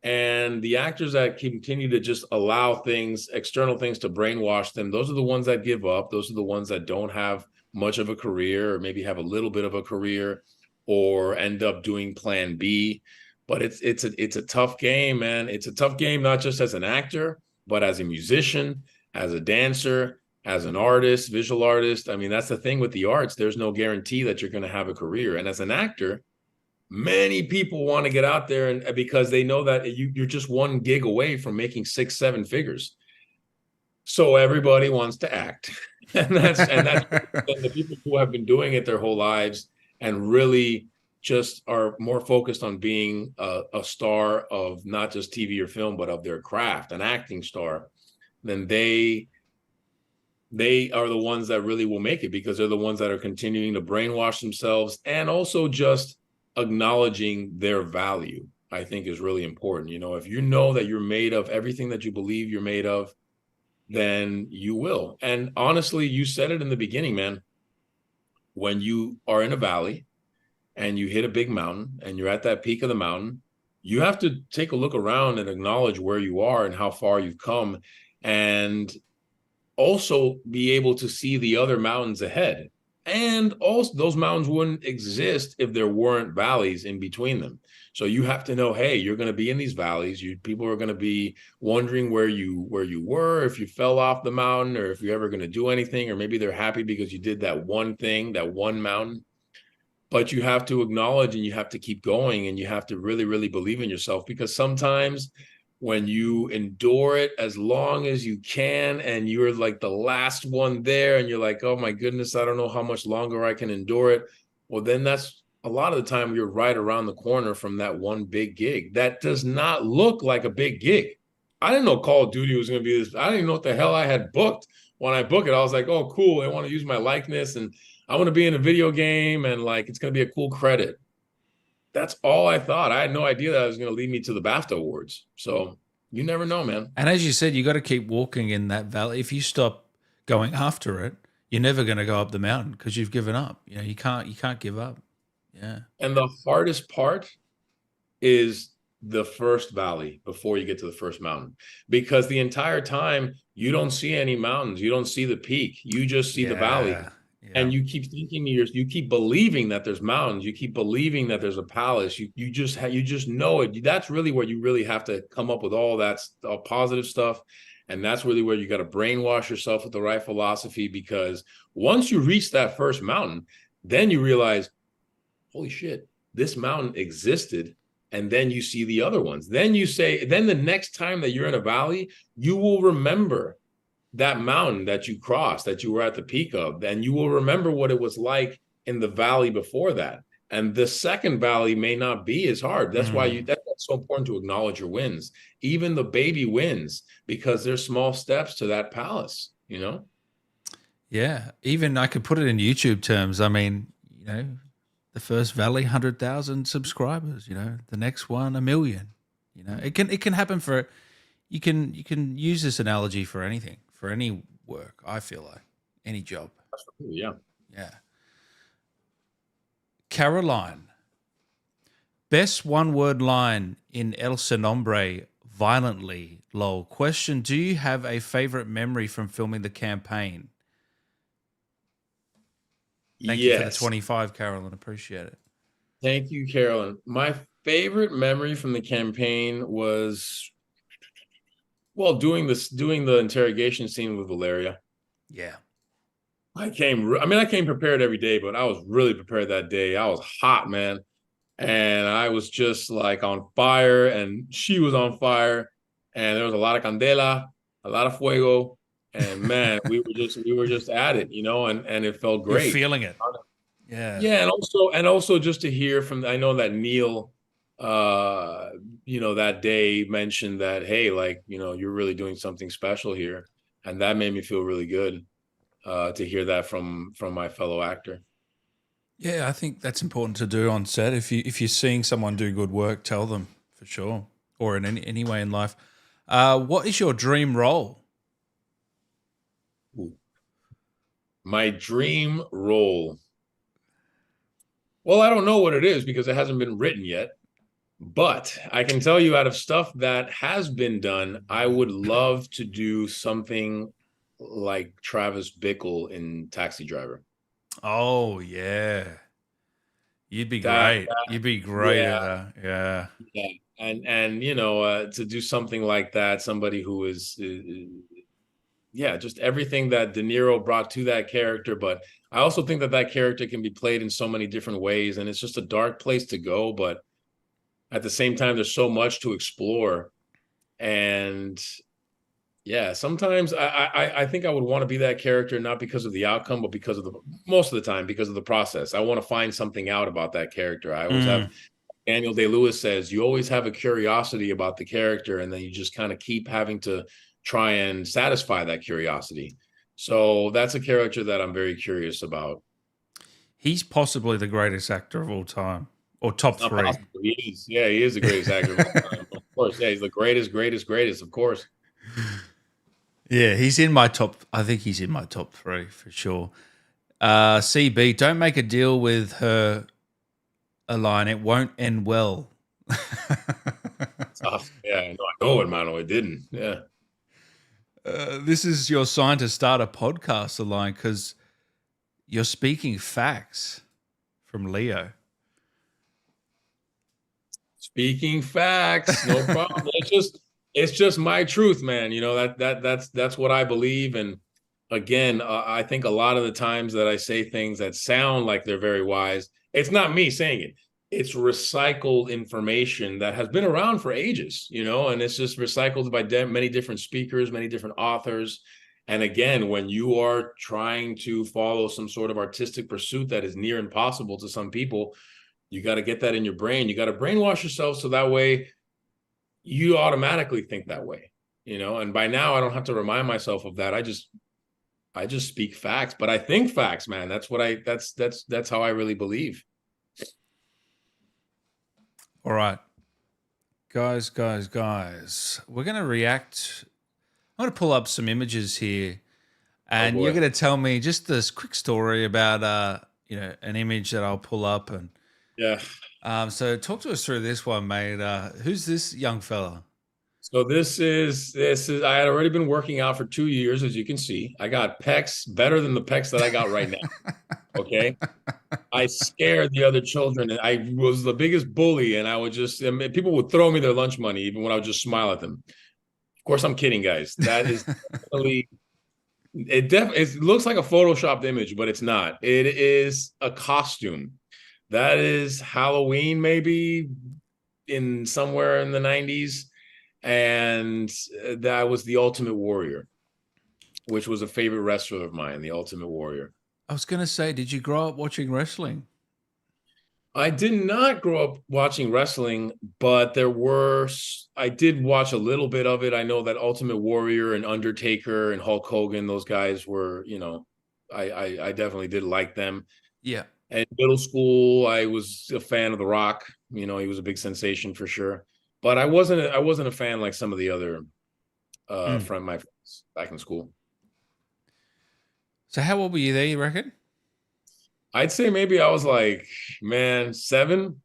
And the actors that continue to just allow things, external things, to brainwash them, those are the ones that give up. Those are the ones that don't have much of a career, or maybe have a little bit of a career, or end up doing plan B. But it's a tough game, man. It's a tough game, not just as an actor, but as a musician, as a dancer, as an artist, visual artist. I mean, that's the thing with the arts. There's no guarantee that you're going to have a career. And as an actor, many people want to get out there, and because they know that you're just one gig away from making 6-7 figures, so everybody wants to act. And that's the people who have been doing it their whole lives and really just are more focused on being a star of not just TV or film, but of their craft, an acting star. Then they are the ones that really will make it, because they're the ones that are continuing to brainwash themselves, and also just acknowledging their value, I think, is really important. If you know that you're made of everything that you believe you're made of, then you will. And honestly, you said it in the beginning, man. When you are in a valley and you hit a big mountain and you're at that peak of the mountain, you have to take a look around and acknowledge where you are and how far you've come, and also be able to see the other mountains ahead. And also, those mountains wouldn't exist if there weren't valleys in between them. So you have to know, hey, you're going to be in these valleys. People are going to be wondering where you were, if you fell off the mountain, or if you're ever going to do anything, or maybe they're happy because you did that one thing, that one mountain. but you have to acknowledge and you have to keep going and you have to really, really believe in yourself, because sometimes when you endure it as long as you can and you're like the last one there and you're like, oh my goodness, I don't know how much longer I can endure it. Well, then that's a lot of the time you're right around the corner from that one big gig. That does not look like a big gig. I didn't know Call of Duty was going to be this. I didn't even know what the hell I had booked. When I book it, I was like, oh, cool. They want to use my likeness and I want to be in a video game and like it's going to be a cool credit. That's all I thought. I had no idea that was going to lead me to the BAFTA awards. So you never know, man. And as you said, you got to keep walking in that valley. If you stop going after it, you're never going to go up the mountain because you've given up. You know, you can't give up. Yeah. And the hardest part is the first valley before you get to the first mountain, because the entire time you don't see any mountains, you don't see the peak, you just see the valley. And you keep thinking to yourself, you keep believing that there's mountains, you keep believing that there's a palace, you just know it. That's really where you really have to come up with all positive stuff. And that's really where you got to brainwash yourself with the right philosophy, because once you reach that first mountain, then you realize, holy shit, this mountain existed. And then you see the other ones. Then you say, then the next time that you're in a valley, you will remember that mountain that you crossed, that you were at the peak of, and you will remember what it was like in the valley before that. And the second valley may not be as hard. That's why that's so important to acknowledge your wins, even the baby wins, because there's small steps to that palace, you know? Yeah. Even I could put it in YouTube terms. I mean, you know, the first valley, 100,000 subscribers, you know, the next one, 1,000,000, you know, it can happen for, you can use this analogy for anything, for any work. I feel like any job. Yeah. Yeah. Caroline, best one word line in El Nombre, violently, lol. Question, do you have a favorite memory from filming the campaign? Thank you for the 25, Carolyn. Appreciate it. Thank you, Carolyn. My favorite memory from the campaign was, well, doing the interrogation scene with Valeria. Yeah. I came prepared every day, but I was really prepared that day. I was hot, man. And I was just like on fire, and she was on fire. And there was a lot of candela, a lot of fuego. And man, we were just at it, you know, and it felt great. You're feeling it. Yeah. Yeah, and also just to hear from, I know that Neil you know, that day mentioned that, hey, like, you know, you're really doing something special here. And that made me feel really good to hear that from my fellow actor. Yeah, I think that's important to do on set. If you're seeing someone do good work, tell them for sure, or in any way in life. What is your dream role? Ooh. My dream role. Well, I don't know what it is because it hasn't been written yet. But I can tell you, out of stuff that has been done, I would love to do something like Travis Bickle in Taxi Driver. Oh yeah, you'd be great. You'd be great at that. Yeah. And you know, to do something like that, somebody who is yeah, just everything that De Niro brought to that character. But I also think that character can be played in so many different ways, and it's just a dark place to go, but at the same time, there's so much to explore. And yeah, sometimes I think I would want to be that character, not because of the outcome, but because of most of the time, because of the process. I want to find something out about that character. I always have, Daniel Day-Lewis says, you always have a curiosity about the character, and then you just kind of keep having to try and satisfy that curiosity. So that's a character that I'm very curious about. He's possibly the greatest actor of all time. Or top three. He is. Yeah, he is the greatest actor of all time. Of course. Yeah, he's the greatest, of course. Yeah, he's in my top. I think he's in my top 3 for sure. CB, don't make a deal with her, Alain. It won't end well. Yeah, no, I know it, man. It didn't. Yeah. This is your sign to start a podcast, Alain, because you're speaking facts from Leo. Speaking facts, no problem. It's just my truth, man. You know, that's what I believe. And again, I think a lot of the times that I say things that sound like they're very wise, It's not me saying it. It's recycled information that has been around for ages, and it's just recycled by many different speakers, many different authors. And again, when you are trying to follow some sort of artistic pursuit that is near impossible to some people, you got to get that in your brain. You got to brainwash yourself so that way you automatically think that way, and by now I don't have to remind myself of that. I just speak facts, but I think facts, man. That's how I really believe. All right, guys, we're going to react. I'm going to pull up some images here, and you're going to tell me just this quick story about an image that I'll pull up. And yeah. So talk to us through this one, mate. Who's this young fella? So this is I had already been working out for 2 years, as you can see. I got pecs better than the pecs that I got right now. Okay. I scared the other children, and I was the biggest bully, and people would throw me their lunch money even when I would just smile at them. Of course, I'm kidding, guys. That is definitely it looks like a photoshopped image, but it's not. It is a costume. That is Halloween, maybe in somewhere in the 90s. And that was The Ultimate Warrior, which was a favorite wrestler of mine, The Ultimate Warrior. I was going to say, did you grow up watching wrestling? I did not grow up watching wrestling, but I did watch a little bit of it. I know that Ultimate Warrior and Undertaker and Hulk Hogan, those guys were, I definitely did like them. Yeah. In middle school, I was a fan of The Rock. He was a big sensation for sure. But I wasn't a fan like some of the other my friends back in school. So how old were you there, you reckon? I'd say maybe I was like, 7.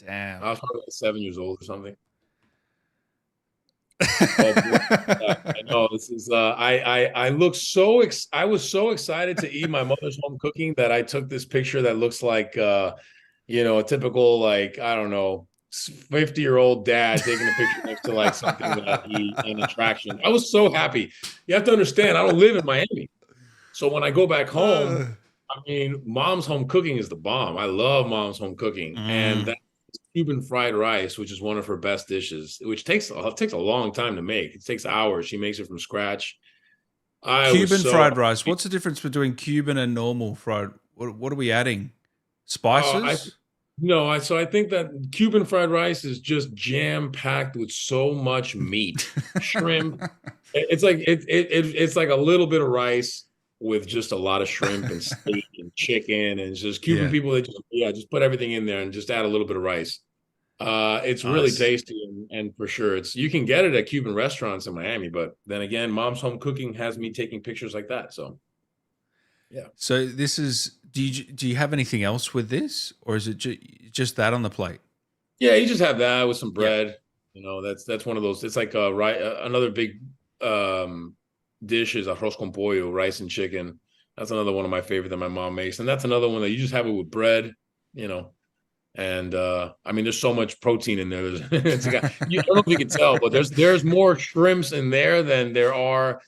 Damn. I was probably like 7 years old or something. I know this is I was so excited to eat my mother's home cooking that I took this picture that looks like a typical, like, I don't know, 50-year-old dad taking a picture next to like something an attraction. I was so happy. You have to understand, I don't live in Miami. So when I go back home, I mean, mom's home cooking is the bomb. I love mom's home cooking. And that's Cuban fried rice, which is one of her best dishes, which takes a long time to make. It takes hours. She makes it from scratch. Cuban fried rice. What's the difference between Cuban and normal fried? What are we adding? Spices? So I think that Cuban fried rice is just jam-packed with so much meat, shrimp. It's like a little bit of rice with just a lot of shrimp and steak and chicken, and it's just Cuban people that just put everything in there and just add a little bit of rice. It's really tasty, and for sure you can get it at Cuban restaurants in Miami, but then again, mom's home cooking has me taking pictures like that. So yeah. So this is, do you have anything else with this, or is it just that on the plate? Yeah, you just have that with some bread. That's one of those. It's like another big dish is arroz con pollo, rice and chicken. That's another one of my favorite that my mom makes, and that's another one that you just have it with bread. And I mean, there's so much protein in there. I don't know if you can tell, but there's more shrimps in there than there are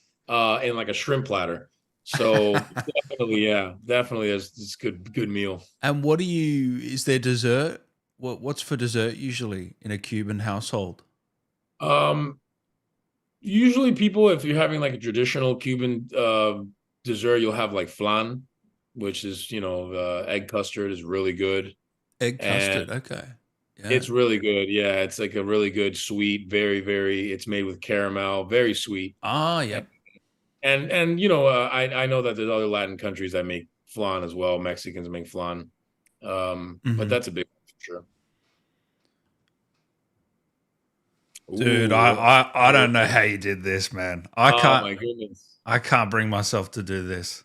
in like a shrimp platter. So definitely it's good meal. And is there dessert? What's for dessert usually in a Cuban household? Usually people, if you're having like a traditional Cuban dessert, you'll have like flan, which is, egg custard is really good. Egg custard, okay. Yeah. It's really good. Yeah, it's like a really good sweet, very, very, it's made with caramel, very sweet. Yeah. And I know that there's other Latin countries that make flan as well. Mexicans make flan. But that's a big one for sure. Dude, I don't know how you did this, man. I can't. Oh my goodness. I can't bring myself to do this.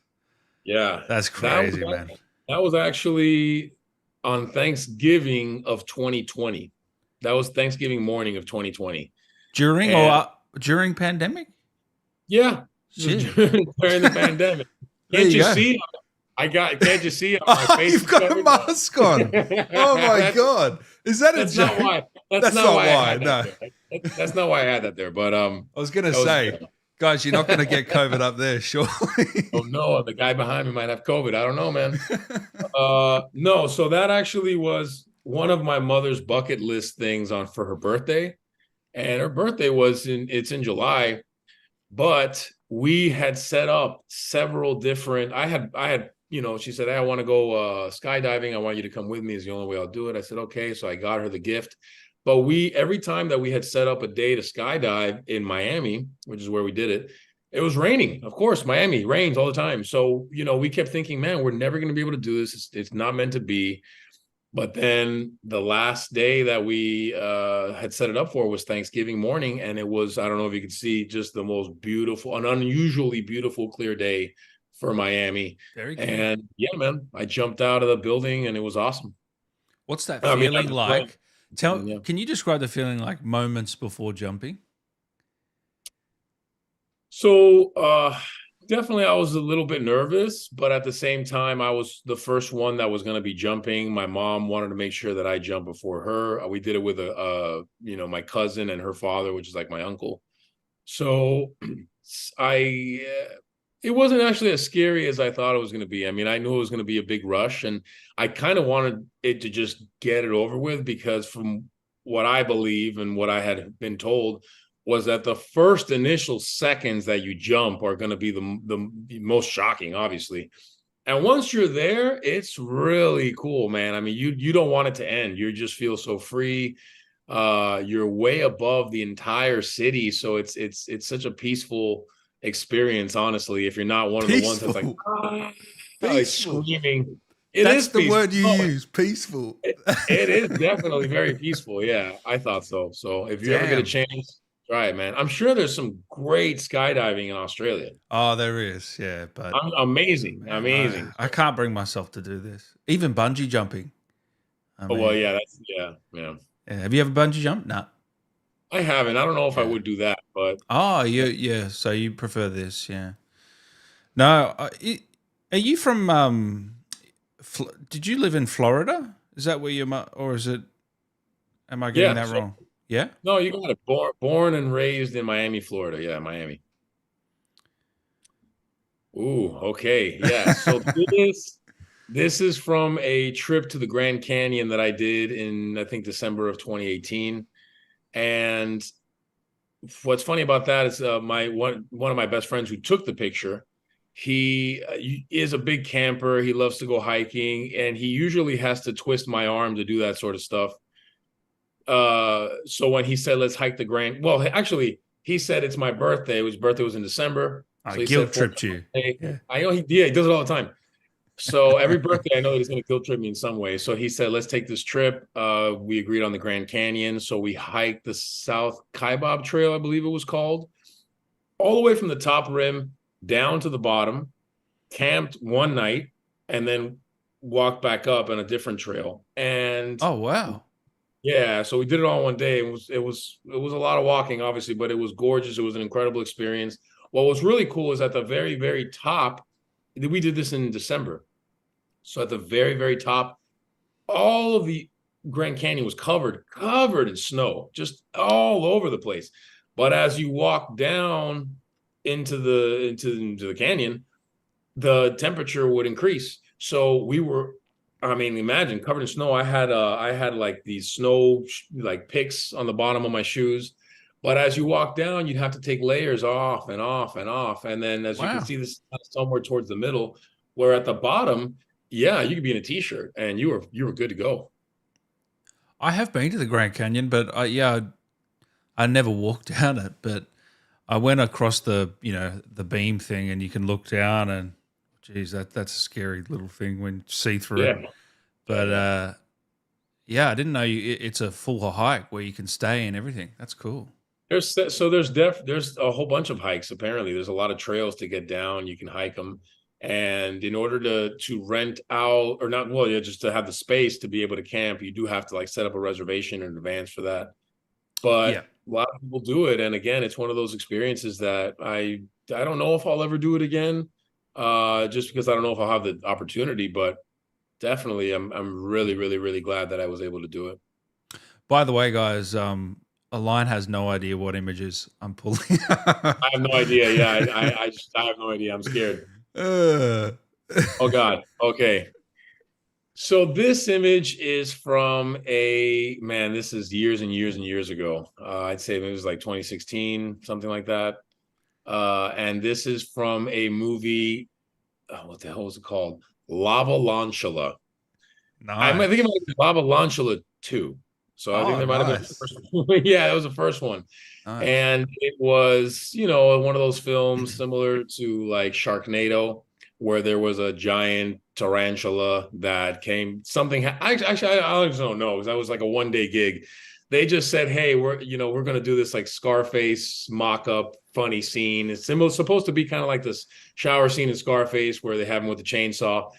Yeah. That's crazy, man. That was actually on Thanksgiving of 2020. That was Thanksgiving morning of 2020. During pandemic? Yeah. During the pandemic. Can't you see? Can't you see on my face? You've got a mask on. Oh my God. Is that a joke? That's not why. No. That's not why I had that there. But I was gonna say, Guys, you're not going to get COVID up there, Oh surely. no, the guy behind me might have COVID. I don't know, man. No, so that actually was one of my mother's bucket list things on for her birthday. And her birthday was in July, but we had set up several different. I had, she said, "Hey, I want to go skydiving. I want you to come with me. Is the only way I'll do it." I said, "Okay." So I got her the gift. But every time that we had set up a day to skydive in Miami, which is where we did it, it was raining. Of course, Miami rains all the time. So, we kept thinking, man, we're never going to be able to do this. It's not meant to be. But then the last day that we had set it up for was Thanksgiving morning. And it was, I don't know if you could see, just the most beautiful, an unusually beautiful, clear day for Miami. Very cool. And yeah, man, I jumped out of the building and it was awesome. What's that I mean, feeling like? yeah. Can you describe the feeling like moments before jumping? So definitely I was a little bit nervous, but at the same time, I was the first one that was going to be jumping. My mom wanted to make sure that I jumped before her. We did it with my cousin and her father, which is like my uncle. So I it wasn't actually as scary as I thought it was going to be. I mean, I knew it was going to be a big rush, and I kind of wanted it to just get it over with because from what I believe and what I had been told was that the first initial seconds that you jump are going to be the most shocking, obviously. And once you're there, it's really cool, man. I mean, you don't want it to end. You just feel so free. You're way above the entire city, so it's such a peaceful experience, honestly. If you're not one of the ones that's like, Peaceful. like Peaceful. screaming, it is That's the peaceful. word you Oh, use, peaceful. it is definitely very peaceful. Yeah, I thought so. So if you ever get a Damn. chance, try it, man. I'm sure there's some great skydiving in Australia. Oh, there is. Yeah, but Amazing, man, I amazing. I can't bring myself to do this. Even bungee jumping. I Oh well, mean, yeah, yeah. yeah. Have you ever bungee jumped? No. I haven't. I don't know if I Yeah. would do that, but Oh, yeah. So you prefer this? Yeah. No. Are you from? Did you live in Florida? Is that where or is it? Am I getting yeah. that So wrong? Yeah. no, you got it. Born and raised in Miami, Florida. Yeah, Miami. Ooh, okay. Yeah. So this is from a trip to the Grand Canyon that I did in I think December of 2018. And what's funny about that is my one of my best friends who took the picture, he is a big camper. He loves to go hiking, and he usually has to twist my arm to do that sort of stuff. So when he said let's hike the Grand, well, actually he said it's my birthday. His birthday was in December, I so he said guilt for tripped you. my birthday, Yeah. I know he does it all the time. So every birthday, I know that he's going to guilt trip me in some way. So he said, let's take this trip. We agreed on the Grand Canyon. So we hiked the South Kaibab Trail, I believe it was called, all the way from the top rim down to the bottom, camped one night, and then walked back up on a different trail. And Oh wow. yeah, so we did it all one day. It was a lot of walking, obviously, but it was gorgeous. It was an incredible experience. What was really cool is at the very, very top, we did this in December. So at the very, very top, all of the Grand Canyon was covered in snow, just all over the place. But as you walk down into the canyon, the temperature would increase. So we were, I mean, imagine covered in snow. I had like these snow like picks on the bottom of my shoes. But as you walk down, you'd have to take layers off and off and off. And then as you can Wow. see, this somewhere towards the middle, where at the bottom, yeah, you could be in a t-shirt and you were good to go. I have been to the Grand Canyon, but I never walked down it. But I went across the beam thing, and you can look down, and geez, that's a scary little thing when you see through it. Yeah, yeah, But yeah. yeah, I didn't know it's a full hike where you can stay and everything. That's cool. There's a whole bunch of hikes. Apparently, there's a lot of trails to get down. You can hike them, and in order to rent out or not, well, yeah, just to have the space to be able to camp, you do have to like set up a reservation in advance for that. But Yeah. a lot of people do it, and again, it's one of those experiences that I don't know if I'll ever do it again, just because I don't know if I'll have the opportunity. But definitely, I'm really really really glad that I was able to do it. By the way, guys, Alain has no idea what images I'm pulling. I have no idea. Yeah, I have no idea. I'm scared. uh, Oh God. Okay. So this image is from a man. This is years and years and years ago. I'd say it was like 2016, something like that. And this is from a movie. Oh, what the hell was it called? Lava Lantula. I think it nice. might be Lava Lantula 2. So I think Oh, there might have been the nice. first one. Yeah, that was the first one. Nice. And it was, one of those films similar to like Sharknado, where there was a giant tarantula that came. Actually, I just don't know, because that was like a 1 day gig. They just said, "Hey, we're going to do this like Scarface mock-up funny scene. It's supposed to be kind of like this shower scene in Scarface where they have him with the chainsaw."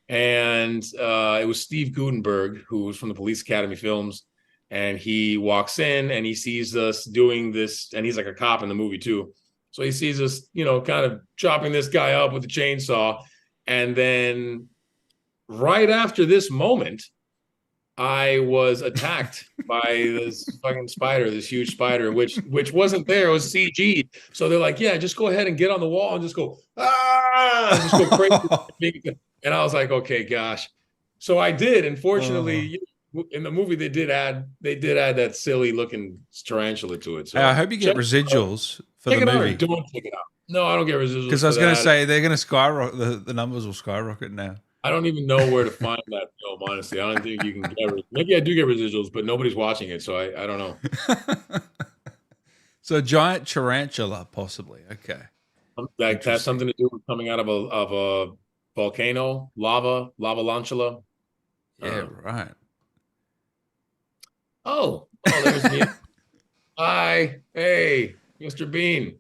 And it was Steve Guttenberg, who was from the Police Academy films, and he walks in and he sees us doing this, and he's like a cop in the movie too. So he sees us, kind of chopping this guy up with the chainsaw. And then right after this moment, I was attacked by this fucking spider, this huge spider, which wasn't there. It was CG. So they're like, yeah, just go ahead and get on the wall and just go, and just go crazy. And I was like, okay, gosh. So I did. Oh. Unfortunately, in the movie, they did add that silly looking tarantula to it. Hey, I So hope you get residuals for the check it out or movie. don't check it out. No, I don't get residuals Because I for was going to that. say they're going to skyrocket. The numbers will skyrocket now. I don't even know where to find that film, honestly. I don't think you can maybe I do get residuals, but nobody's watching it, so I don't know. So giant tarantula, possibly. Okay, Like that's interesting. something to do with coming out of a volcano, lava lantula. Yeah, right. Oh, there's me. Hi, hey, Mr. Bean.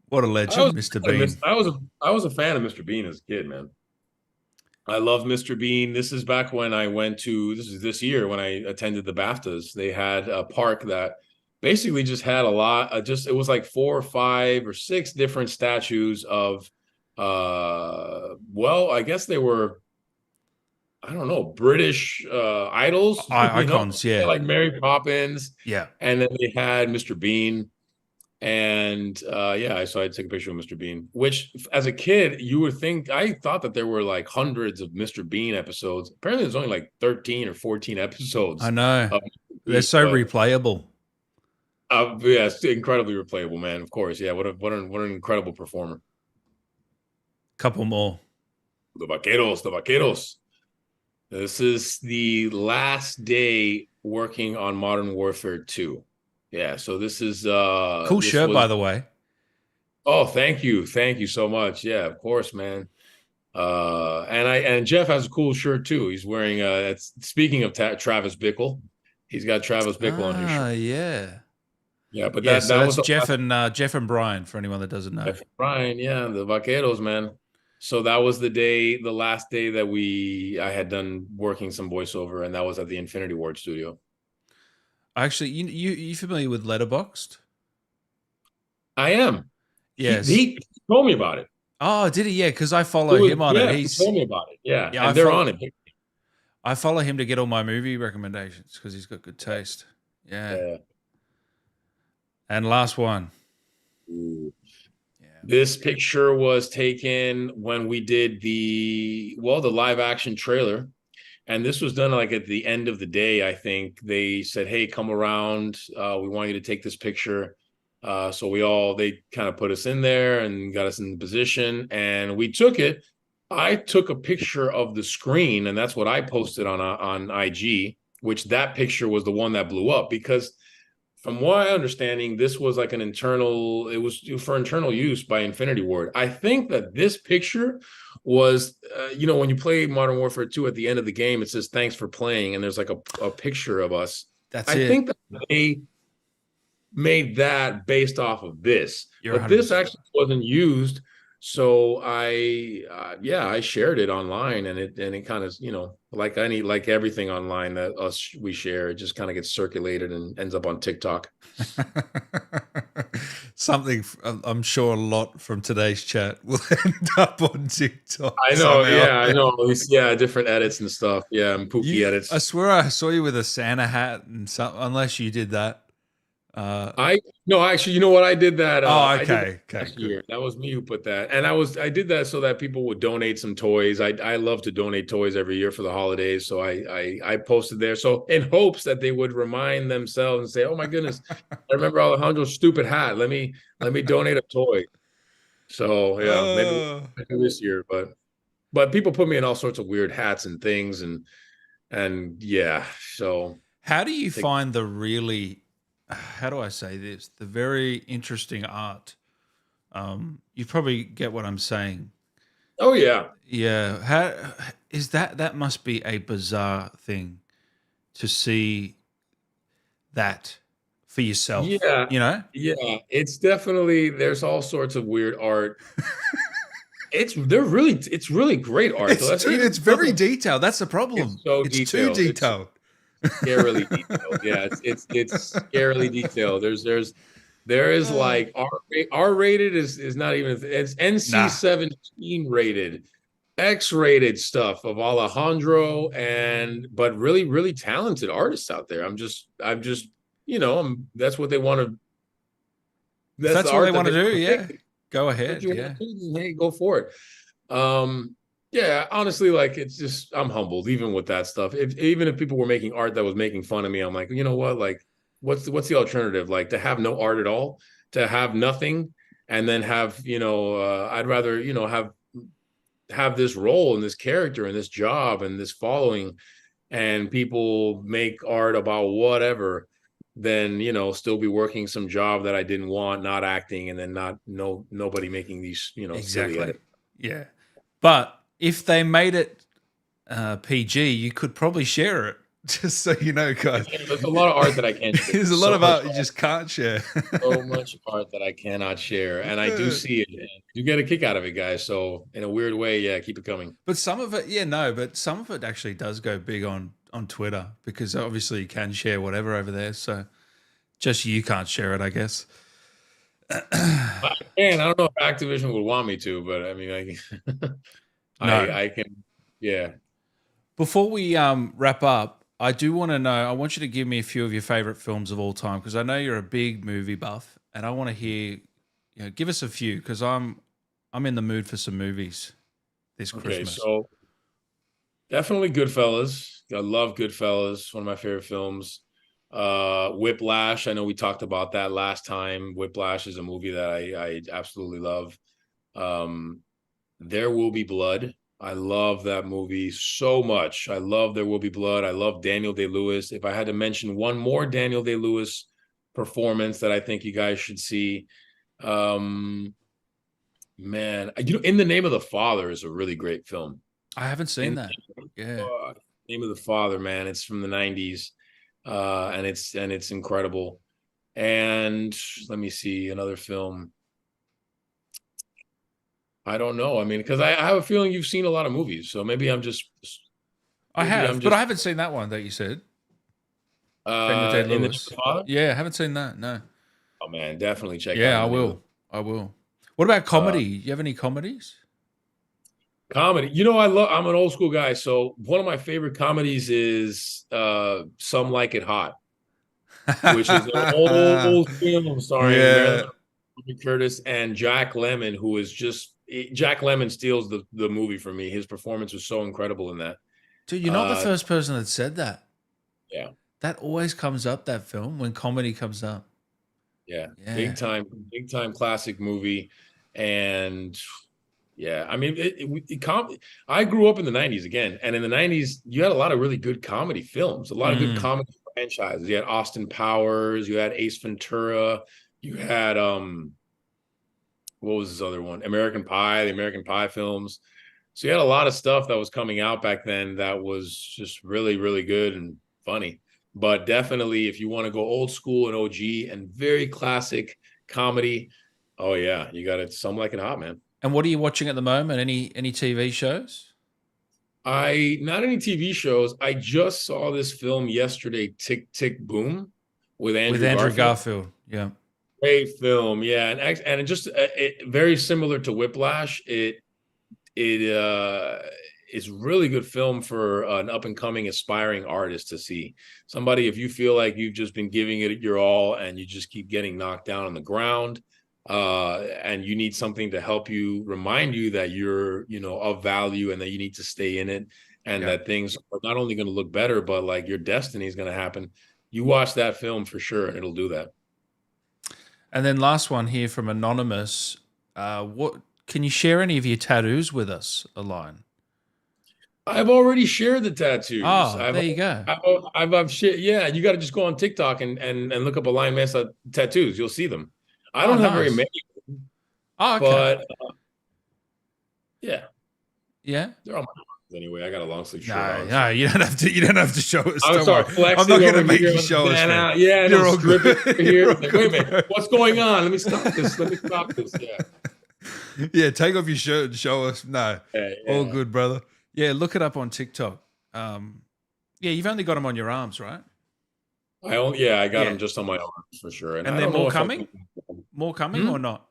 What a I was legend, Mr. Bean. I was a fan of Mr. Bean as a kid, man. I love Mr. Bean. This is back when I went to this year when I attended the BAFTAs. They had a park that basically just had a lot. It was like 4 or 5 or 6 different statues of, well, I guess they were, I don't know, British idols. Icons, yeah, Like Mary Poppins, yeah. and then they had Mr. Bean. And yeah, so I took a picture of Mr. Bean, which as a kid, you would think, I thought that there were like hundreds of Mr. Bean episodes. Apparently, there's only like 13 or 14 I episodes know. of Mr. They're Bean, so but replayable. yeah, it's incredibly replayable, man. Of course, yeah. What an incredible performer. Couple more. The Vaqueros. This is the last day working on Modern Warfare 2. Yeah, so Cool this shirt, was. by the way. Oh, thank you. Thank you so much. Yeah, of course, man. And Jeff has a cool shirt too. He's wearing speaking of Travis Bickle, he's got Travis Bickle on his shirt. Ah, yeah, Yeah, but yeah. that So that that's was the last Jeff and Brian. For anyone that doesn't know. Jeff and Brian, yeah, the Vaqueros, man. So that was the last day that I had done working some voiceover, and that was at the Infinity Ward studio. Actually, you familiar with Letterboxd? I am. Yes. He told me about it. Oh, did he? Yeah, because I follow him on it. Jeff who told me about it. Yeah, Yeah, and they're on it. I follow him to get all my movie recommendations because he's got good taste. Yeah. Yeah. And last one. Ooh. Yeah. This picture was taken when we did the live action trailer. And this was done like at the end of the day, I think. They said, hey, come around. We want you to take this picture. So they kind of put us in there and got us in the position. And we took it. I took a picture of the screen, and that's what I posted on IG, which that picture was the one that blew up because from my understanding, this was like it was for internal use by Infinity Ward. I think that this picture was, when you play Modern Warfare 2 at the end of the game, it says, thanks for playing. And there's like a picture of us. That's I it. think that they made that based off of this, You're but this 100% actually wasn't used. So I shared it online, and it kind of, like everything online that we share, it just kind of gets circulated and ends up on TikTok. Something I'm sure a lot from today's chat will end up on TikTok I know, somehow. yeah, I know. Yeah, different edits and stuff. Yeah, and pookie I edits. swear I saw you with a Santa hat and something, unless you did that. I no, actually, you know what? I did that. Oh, I did that okay, okay, last good. year. That was me who put that, and I did that so that people would donate some toys. I love to donate toys every year for the holidays, so I posted there, so in hopes that they would remind themselves and say, "Oh my goodness, I remember Alejandro's stupid hat. Let me donate a toy." So yeah, maybe Uh, this year, but people put me in all sorts of weird hats and things, and yeah, so how do you take. find the really, how do I say this? The very interesting art. You probably get what I'm saying. Oh yeah, Yeah. How is that? That must be a bizarre thing to see that for yourself, yeah, you know? yeah. It's definitely there's all sorts of weird art. It's really great art though. It's That's too even it's stuff very that detailed. That's the it's problem. so It's too detailed. It's detailed. scarily detailed. Yeah, it's scarily detailed. There is Uh, like R rated is not even it's NC nah. 17 rated, X rated stuff of Alejandro and but really talented artists out there. I'm just that's what they want to. If That's the that's what they art that want to they do, want to yeah. make. Go What ahead. you want Yeah. to do, hey, go for it. Um, yeah, honestly, like it's just I'm humbled even with that stuff. Even if people were making art that was making fun of me, I'm like, you know what? Like, what's the alternative? Like to have no art at all, to have nothing, and then have I'd rather have this role and this character and this job and this following, and people make art about whatever, then still be working some job that I didn't want, not acting, and then not nobody making these silly Exactly. edits. Yeah. But if they made it PG, you could probably share it. Just so you know, guys. There's a lot of art that I can't share. There's a There's lot so of much art you just can't share. so much art that I cannot share, and I do see it. And you get a kick out of it, guys. So in a weird way, yeah, keep it coming. But some of it, yeah, no, but some of it actually does go big on Twitter because obviously you can share whatever over there. So just you can't share it, I guess. And I don't know if Activision would want me to, but I mean, No. I can, yeah. Before we wrap up, I do want to know. I want you to give me a few of your favorite films of all time because I know you're a big movie buff, and I want to hear. Give us a few because I'm in the mood for some movies this Okay, Christmas. so definitely Goodfellas. I love Goodfellas. One of my favorite films. Whiplash. I know we talked about that last time. Whiplash is a movie that I absolutely love. Um, There Will Be Blood. I love that movie so much. I love There Will Be Blood. I love Daniel Day-Lewis. If I had to mention one more Daniel Day-Lewis performance that I think you guys should see, um, man, In the Name of the Father is a really great film. I haven't seen In that. Yeah. Name of the Father, man, it's from the 90s, and it's incredible. And let me see another film. I don't know. I mean, because I have a feeling you've seen a lot of movies, so I maybe I'm have, but I just haven't seen that one that you said. Daniel Day In the Name of Lewis. the Father. Yeah, I haven't seen that. No. Oh man, definitely check out Yeah, In I the Name of the will. I will. What about uh, comedy? You have any comedies? comedy. I'm an old school guy, so one of my favorite comedies is Some Like It Hot, which is an old film starring Marilyn Yeah. Curtis and Jack Lemmon, who is just Jack Lemmon steals the movie for me. His performance was so incredible in that. Dude, you're not the Uh, first person that said that. yeah, That always comes up, that film, when comedy comes up. yeah, Yeah. big time classic movie, and yeah, I mean, I grew up in the 90s again, and in the 90s, you had a lot of really good comedy films, a lot of good Mm. comedy franchises. You had Austin Powers, you had Ace Ventura, you had what was this other one? American Pie, the American Pie films. So you had a lot of stuff that was coming out back then that was just really good and funny. But definitely, if you want to go old school and OG and very classic comedy, oh yeah, you got it. Some Like It Hot, man. And what are you watching at the moment? Any TV shows? I Not any TV shows. I just saw this film yesterday, Tick Tick Boom, with With Andrew Andrew Garfield. Garfield. Yeah. Great film, yeah, and it just very similar to Whiplash. It is really good film for an up and coming aspiring artist to see. Somebody, if you feel like you've just been giving it your all and you just keep getting knocked down on the ground, and you need something to help you remind you that you're, of value and that you need to stay in it, and Yeah. that things are not only going to look better, but like your destiny is going to happen. You watch that film for sure, and it'll do that. And then last one here from Anonymous. What can you share any of your tattoos with us, Alain? I've already shared the tattoos. Oh, there you go. I've shared. Yeah, you got to just go on TikTok and look up Alain Mesa tattoos. You'll see them. I Oh, don't have very nice. many, Oh, okay. but yeah, Yeah. they're on my arms anyway. I got a long sleeve shirt No, on. no, So. you don't have to. You don't have to show us. I'm Don't start worry. I'm flexing not going to over make here. you show us, man. Yeah, and You're I'm all stripping good. over here. You're all Like, good, wait a minute, bro. what's going on? Let me stop this. Let me stop this. Yeah, Yeah, take off your shirt and show us. No, yeah, all yeah. good, brother. Yeah, look it up on TikTok. Yeah, you've only got them on your arms, right? I got Yeah, them just on my arms for sure. And and I then don't know if I'm. more coming Hmm? or not?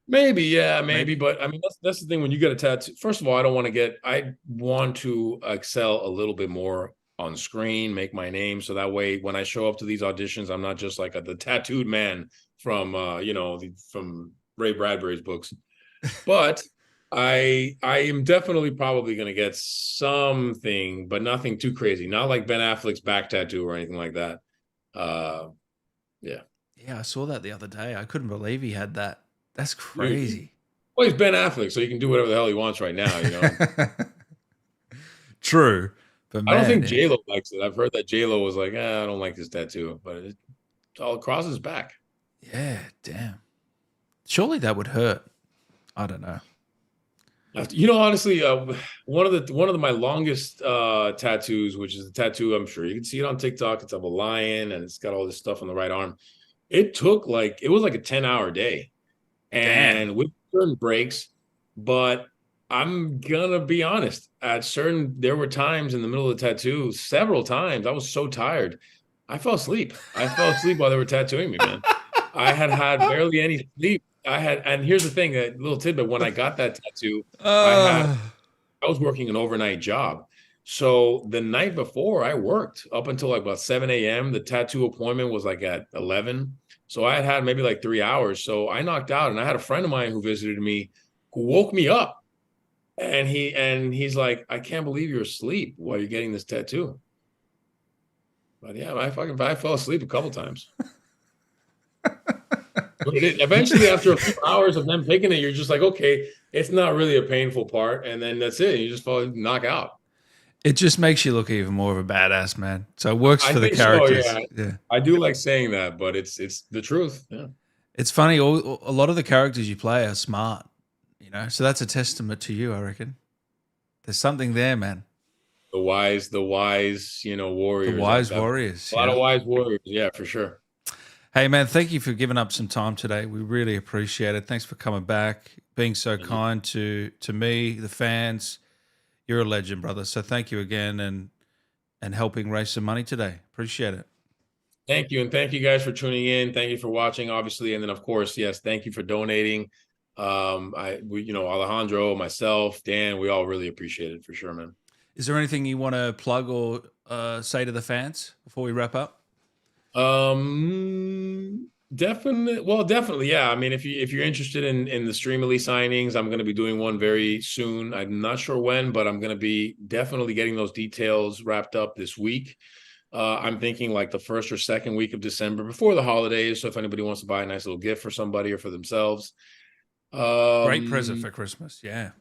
Maybe, yeah, maybe, Maybe. but I mean that's the thing when you get a tattoo. First of all, I want to excel a little bit more on screen, make my name so that way when I show up to these auditions, I'm not just like the tattooed man from from Ray Bradbury's books. But I am definitely probably going to get something, but nothing too crazy. Not like Ben Affleck's back tattoo or anything like that. Uh yeah. Yeah, I saw that the other day. I couldn't believe he had that. That's Dude, crazy. well, he's Ben Affleck, so he can do whatever the hell he wants right now. True, but I don't man, think yeah, J Lo likes it. I've heard that J Lo was like, I don't like this tattoo, but it's all across his back. yeah, damn. Surely that would hurt. I don't know. Honestly, my longest tattoos, which is a tattoo, I'm sure you can see it on TikTok. It's of a lion, and it's got all this stuff on the right arm. It was like a 10-hour day, Damn. and with certain breaks, but I'm gonna be honest. There were times in the middle of the tattoo, several times, I was so tired, I fell asleep. I fell asleep while they were tattooing me, man. I had barely any sleep. And here's the thing, a little tidbit. When I got that tattoo, I had Uh, I was working an overnight job. So the night before I worked up until like about 7 a.m. The tattoo appointment was like at 11. So I had maybe like 3 hours. So I knocked out, and I had a friend of mine who visited me who woke me up, and he's like, I can't believe you're asleep while you're getting this tattoo. But yeah, I fell asleep a couple times. But eventually, after a few hours of them picking it, you're just like, okay, it's not really a painful part, and then that's it. You just knock out. it just makes you look even more of a badass, man. So it works I for the think so, characters. yeah. Yeah. I do like saying that, but it's the truth. Yeah. It's funny. A lot of the characters you play are smart, So that's a testament to you, I reckon. There's something there, man. The wise, The warriors. wise warriors. A lot Yeah. of wise warriors. Yeah, for sure. Hey, man, thank you for giving up some time today. We really appreciate it. Thanks for coming back, being so kind to me, the fans. You're a legend, brother. So thank you again, and helping raise some money today. Appreciate it. Thank you, and thank you guys for tuning in. Thank you for watching, obviously, and then of course, yes, thank you for donating. Alejandro, myself, Dan, we all really appreciate it for sure, man. Is there anything you want to plug or say to the fans before we wrap up? Definitely, yeah. I mean, if you're interested in the Streamily signings, I'm going to be doing one very soon. I'm not sure when, but I'm going to be definitely getting those details wrapped up this week. I'm thinking like the first or second week of December before the holidays. So if anybody wants to buy a nice little gift for somebody or for themselves, Great present for Christmas. Yeah,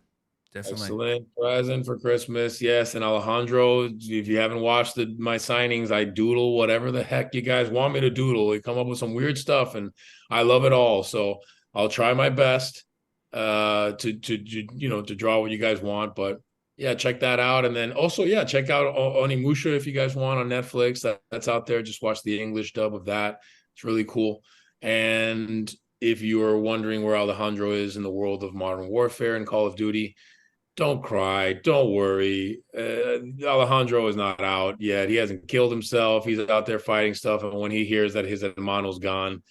definitely. excellent present for Christmas. Yes. And Alejandro, if you haven't watched my signings, I doodle whatever the heck you guys want me to doodle. We come up with some weird stuff, and I love it all. So I'll try my best to draw what you guys want. But yeah, check that out. And then also, yeah, check out Onimusha if you guys want on Netflix. That's out there. Just watch the English dub of that. It's really cool. And if you are wondering where Alejandro is in the world of Modern Warfare and Call of Duty, don't cry. Don't worry. Alejandro is not out yet. He hasn't killed himself. He's out there fighting stuff. And when he hears that his hermano's gone,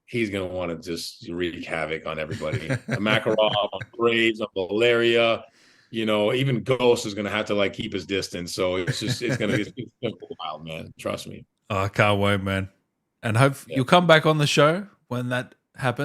he's going to want to just wreak havoc on everybody. On Makarov, on Graves, on Valeria. you know, even Ghost is gonna have to like keep his distance. So it's gonna be wild, man. Trust me. Oh, I can't wait, man. And hope Yeah. you'll come back on the show when that happens.